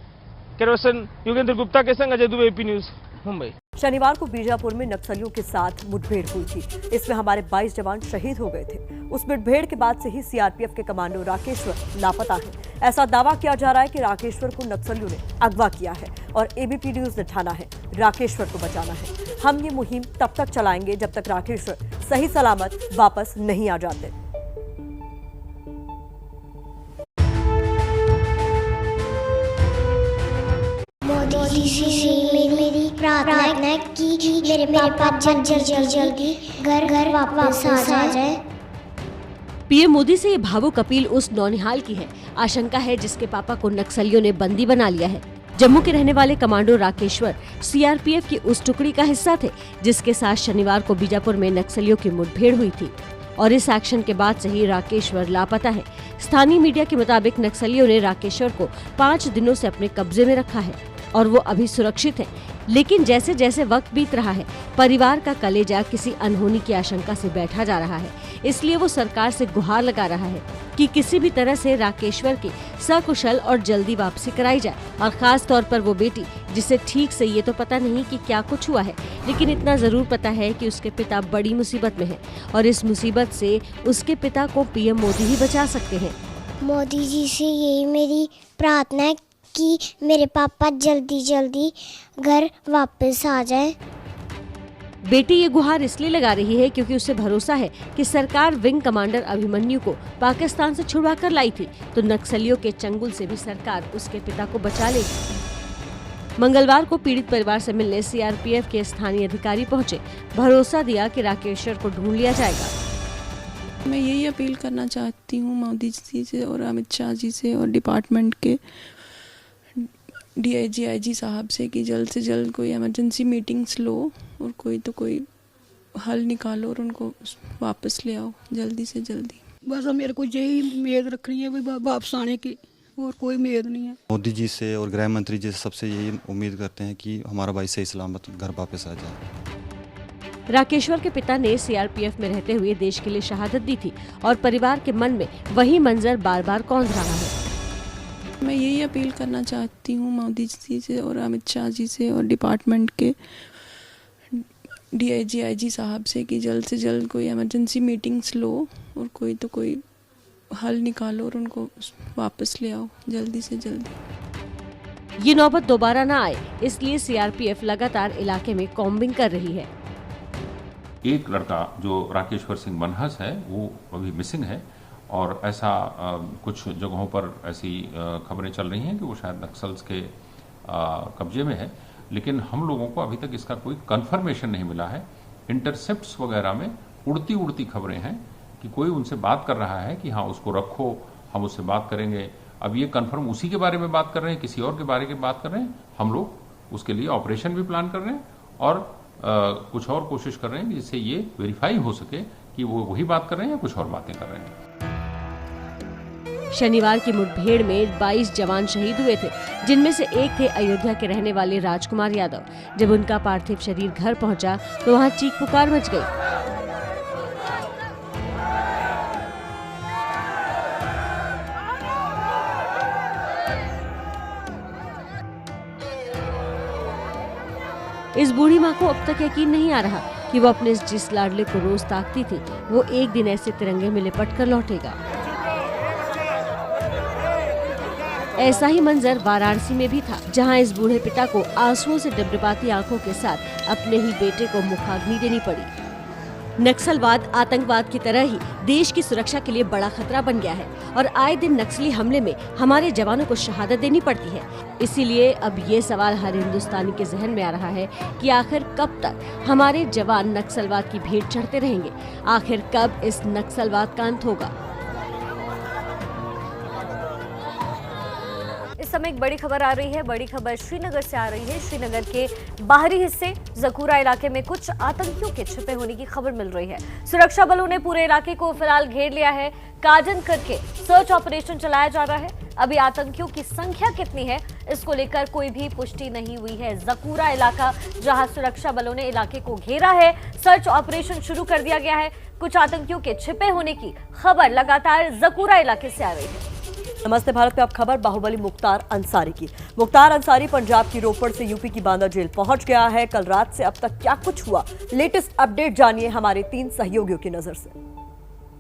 कैमरामैन योगेंद्र गुप्ता के संग अजय दुबे, AP न्यूज, मुंबई। शनिवार को बीजापुर में नक्सलियों के साथ मुठभेड़ हुई थी। इसमें हमारे 22 जवान शहीद हो गए थे। उस मुठभेड़ के बाद से ही सीआरपीएफ के कमांडो राकेश्वर लापता है। ऐसा दावा किया जा रहा है कि राकेश्वर को नक्सलियों ने अगवा किया है और ABP न्यूज ने ठाना है राकेश्वर को बचाना है। हम ये मुहिम तब तक चलाएंगे जब तक राकेश्वर सही सलामत वापस नहीं आ जाते। मोदी जी मेरी प्रार्थना की मेरे पापा जल्दी घर वापस आ जाए। पीएम मोदी से ये भावुक अपील उस नौनिहाल की है। आशंका है जिसके पापा को नक्सलियों ने बंदी बना लिया है। जम्मू के रहने वाले कमांडो राकेश्वर सीआरपीएफ की उस टुकड़ी का हिस्सा थे जिसके साथ शनिवार को बीजापुर में नक्सलियों की मुठभेड़ हुई थी और इस एक्शन के बाद से ही राकेश्वर लापता है। स्थानीय मीडिया के मुताबिक नक्सलियों ने राकेश्वर को 5 दिनों से अपने कब्जे में रखा है और वो अभी सुरक्षित है। लेकिन जैसे जैसे वक्त बीत रहा है, परिवार का कलेजा किसी अनहोनी की आशंका से बैठा जा रहा है। इसलिए वो सरकार से गुहार लगा रहा है कि किसी भी तरह से राकेश्वर की सकुशल और जल्दी वापसी कराई जाए और खास तौर पर वो बेटी जिसे ठीक से ये तो पता नहीं कि क्या कुछ हुआ है, लेकिन इतना जरूर पता है कि उसके पिता बड़ी मुसीबत में है और इस मुसीबत से उसके पिता को पीएम मोदी ही बचा सकते हैं। मोदी जी से यही मेरी प्रार्थना है कि मेरे पापा जल्दी घर वापस आ जाए। बेटी ये गुहार इसलिए लगा रही है क्योंकि उसे भरोसा है कि सरकार विंग कमांडर अभिमन्यु को पाकिस्तान से छुड़वा कर लाई थी, तो नक्सलियों के चंगुल से भी सरकार उसके पिता को बचा लेगी। मंगलवार को पीड़ित परिवार से मिलने सीआरपीएफ के स्थानीय अधिकारी पहुंचे। भरोसा दिया कि राकेश्वर को ढूंढ लिया जाएगा। मैं यही अपील करना चाहती हूँ मोदी जी से और अमित शाह जी से और डिपार्टमेंट के DIG IG साहब से कि जल्द से जल्द कोई इमरजेंसी मीटिंग्स लो और कोई हल निकालो और उनको वापस ले आओ जल्दी से जल्दी। बस मेरे को यही उम्मीद रखनी है वापस आने की, और कोई उम्मीद नहीं है। मोदी जी से और गृह मंत्री जी से सबसे यही उम्मीद करते हैं कि हमारा भाई सही सलामत घर वापस आ जाए। राकेश्वर के पिता ने सीआरपीएफ में रहते हुए देश के लिए शहादत दी थी और परिवार के मन में वही मंजर बार बार कौंध रहा है। मैं यही अपील करना चाहती हूँ मोदी जी से और अमित शाह जी से और डिपार्टमेंट के DIG IG साहब से कि जल्द से जल्द कोई इमरजेंसी मीटिंग्स लो और कोई हल निकालो और उनको वापस ले आओ जल्दी से जल्दी। ये नौबत दोबारा ना आए, इसलिए सीआरपीएफ लगातार इलाके में कॉम्बिंग कर रही है। एक लड़का जो राकेश्वर सिंह बनहस है वो अभी मिसिंग है और ऐसा कुछ जगहों पर ऐसी खबरें चल रही हैं कि वो शायद नक्सल्स के कब्जे में है, लेकिन हम लोगों को अभी तक इसका कोई कंफर्मेशन नहीं मिला है। इंटरसेप्ट्स वगैरह में उड़ती खबरें हैं कि कोई उनसे बात कर रहा है कि हाँ उसको रखो, हम उससे बात करेंगे। अब ये कंफर्म उसी के बारे में बात कर रहे हैं, किसी और के बारे में बात कर रहे हैं। हम लोग उसके लिए ऑपरेशन भी प्लान कर रहे हैं और कुछ और कोशिश कर रहे हैं जिससे ये वेरीफाई हो सके कि वो वही बात कर रहे हैं या कुछ और बातें कर रहे हैं। शनिवार की मुठभेड़ में 22 जवान शहीद हुए थे, जिनमें से एक थे अयोध्या के रहने वाले राजकुमार यादव। जब उनका पार्थिव शरीर घर पहुंचा तो वहां चीख पुकार मच गई। इस बूढ़ी माँ को अब तक यकीन नहीं आ रहा कि वो अपने जिस लाडले को रोज ताकती थी, वो एक दिन ऐसे तिरंगे में लिपट कर लौटेगा। ऐसा ही मंजर वाराणसी में भी था, जहां इस बूढ़े पिता को आंसुओं से डबडबाती आंखों के साथ अपने ही बेटे को मुखाग्नि देनी पड़ी। नक्सलवाद आतंकवाद की तरह ही देश की सुरक्षा के लिए बड़ा खतरा बन गया है और आए दिन नक्सली हमले में हमारे जवानों को शहादत देनी पड़ती है। इसीलिए अब ये सवाल हर हिंदुस्तानी के जहन में आ रहा है कि आखिर कब तक हमारे जवान नक्सलवाद की भेंट चढ़ते रहेंगे, आखिर कब इस नक्सलवाद का अंत होगा। इस समय एक बड़ी खबर आ रही है। बड़ी खबर श्रीनगर से आ रही है। श्रीनगर के बाहरी हिस्से जकूरा इलाके में कुछ आतंकियों के छिपे होने की खबर मिल रही है। सुरक्षा बलों ने पूरे इलाके को फिलहाल घेर लिया है। कार्डन करके सर्च ऑपरेशन चलाया जा रहा है। अभी आतंकियों की संख्या कितनी है, इसको लेकर कोई भी पुष्टि नहीं हुई है। जकूरा इलाका, जहां सुरक्षा बलों ने इलाके को घेरा है, सर्च ऑपरेशन शुरू कर दिया गया है। कुछ आतंकियों के छिपे होने की खबर लगातार जकूरा इलाके से आ रही है। नमस्ते भारत में अब खबर बाहुबली मुख्तार अंसारी की। मुख्तार अंसारी पंजाब की रोपड़ से यूपी की बांदा जेल पहुंच गया है। कल रात से अब तक क्या कुछ हुआ, लेटेस्ट अपडेट जानिए हमारे 3 सहयोगियों की नजर से।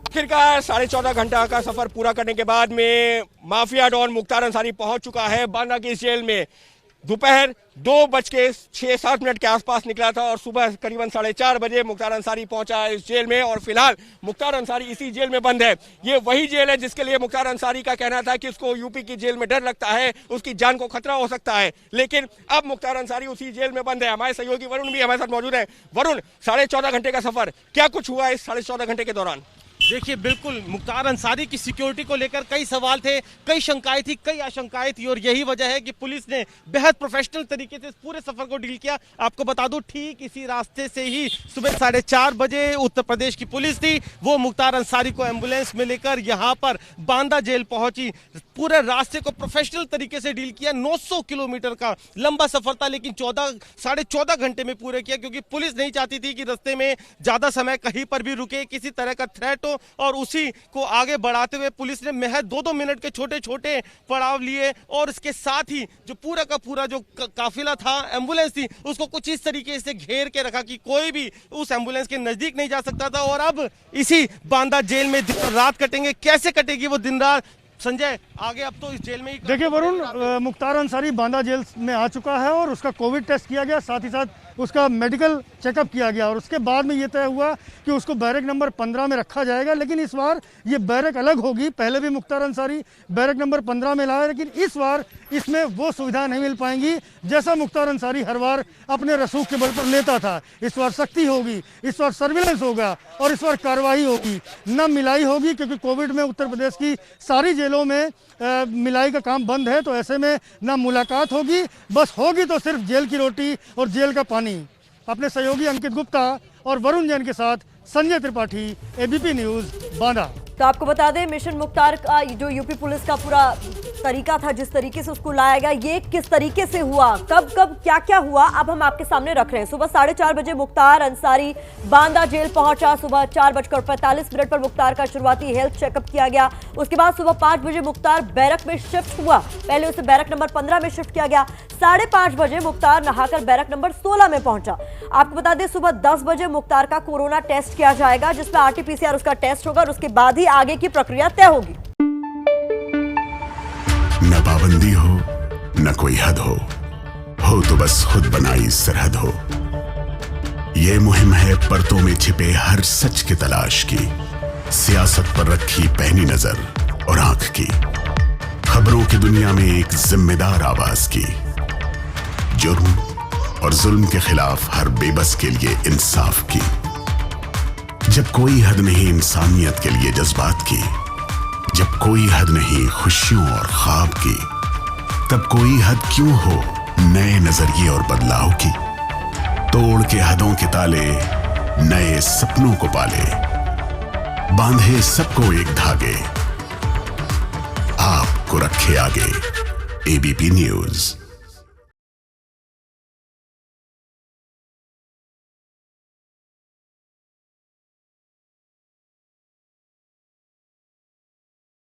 आखिरकार 14.5 घंटा का सफर पूरा करने के बाद में माफिया डॉन मुख्तार अंसारी पहुंच चुका है बांदा की इस जेल में। दोपहर 2:06-7 के आसपास निकला था और सुबह करीबन 4:30 बजे मुख्तार अंसारी पहुंचा इस जेल में और फिलहाल मुख्तार अंसारी इसी जेल में बंद है। ये वही जेल है जिसके लिए मुख्तार अंसारी का कहना था कि उसको यूपी की जेल में डर लगता है, उसकी जान को खतरा हो सकता है, लेकिन अब मुख्तार अंसारी उसी जेल में बंद है। हमारे सहयोगी वरुण भी हमारे साथ मौजूद है। वरुण, 14.5 घंटे का सफर, क्या कुछ हुआ इस 14.5 घंटे के दौरान? देखिए, बिल्कुल मुख्तार अंसारी की सिक्योरिटी को लेकर कई सवाल थे, कई शंकाएं थी, कई आशंकाएं थी और यही वजह है कि पुलिस ने बेहद प्रोफेशनल तरीके से इस पूरे सफर को डील किया। आपको बता दूं, ठीक इसी रास्ते से ही सुबह 4:30 बजे उत्तर प्रदेश की पुलिस थी, वो मुख्तार अंसारी को एम्बुलेंस में लेकर यहाँ पर बांदा जेल पहुंची। पूरे रास्ते को प्रोफेशनल तरीके से डील किया। 900 किलोमीटर का लंबा सफर था, लेकिन 14.5 घंटे में पूरे किया, क्योंकि पुलिस नहीं चाहती थी कि रास्ते में ज्यादा समय कहीं पर भी रुके, किसी तरह का थ्रेट हो, और उसी को आगे बढ़ाते हुए पुलिस ने महज 2-2 मिनट के छोटे छोटे पड़ाव लिए और इसके साथ ही जो पूरा का पूरा जो काफिला था, एम्बुलेंस थी, उसको कुछ इस तरीके से घेर के रखा कि कोई भी उस एम्बुलेंस के नजदीक नहीं जा सकता था। और अब इसी बांदा जेल में दिन रात कटेंगे। कैसे कटेगी वो दिन रात, संजय आगे अब तो इस जेल में ही। देखिए वरुण, मुख्तार अंसारी बांदा जेल में आ चुका है और उसका कोविड टेस्ट किया गया, साथ ही साथ उसका मेडिकल चेकअप किया गया और उसके बाद में ये तय हुआ कि उसको बैरक नंबर 15 में रखा जाएगा। लेकिन इस बार ये बैरक अलग होगी। पहले भी मुख्तार अंसारी बैरक नंबर 15 में लाया, लेकिन इस बार इसमें वो सुविधा नहीं मिल पाएंगी जैसा मुख्तार अंसारी हर बार अपने रसूख के बल पर लेता था। इस बार सख्ती होगी, इस बार सर्विलेंस होगा और इस बार कार्रवाई होगी, न मिलाई होगी, क्योंकि कोविड में उत्तर प्रदेश की सारी जेलों में मिलाई का काम बंद है। तो ऐसे में ना मुलाकात होगी, बस होगी तो सिर्फ जेल की रोटी और जेल का पानी। अपने सहयोगी अंकित गुप्ता और वरुण जैन के साथ संजय त्रिपाठी, एबीपी न्यूज, बांदा। तो आपको बता दें, मिशन मुख्तार का जो यूपी पुलिस का पूरा तरीका था, जिस तरीके से उसको लाया गया, ये किस तरीके से हुआ, कब कब क्या क्या हुआ, अब हम आपके सामने रख रहे हैं। सुबह 4:30 बजे मुख्तार अंसारी बांदा जेल पहुंचा। सुबह 4:45 पर मुख्तार का शुरुआती हेल्थ चेकअप किया गया। उसके बाद सुबह 5 बजे मुख्तार बैरक में शिफ्ट हुआ। पहले उसे बैरक नंबर 15 में शिफ्ट किया गया। 5:30 बजे मुख्तार नहाकर बैरक नंबर 16 में पहुंचा। आपको बता दें, सुबह 10 बजे मुख्तार का कोरोना टेस्ट किया जाएगा, जिसमें RT-PCR उसका टेस्ट होगा और उसके बाद ही आगे की प्रक्रिया तय होगी। न पाबंदी हो न कोई हद हो तो बस खुद बनाई सरहद हो। ये मुहिम है परतों में छिपे हर सच की तलाश की, सियासत पर रखी पैनी नजर और आंख की, खबरों की दुनिया में एक जिम्मेदार आवाज की, जुर्म और जुल्म के खिलाफ हर बेबस के लिए इंसाफ की। जब कोई हद नहीं इंसानियत के लिए जज्बात की, जब कोई हद नहीं खुशियों और ख्वाब की, तब कोई हद क्यों हो नए नजरिए और बदलाव की। तोड़ के हदों के ताले, नए सपनों को पाले, बांधे सबको एक धागे, आपको रखे आगे। ABP news.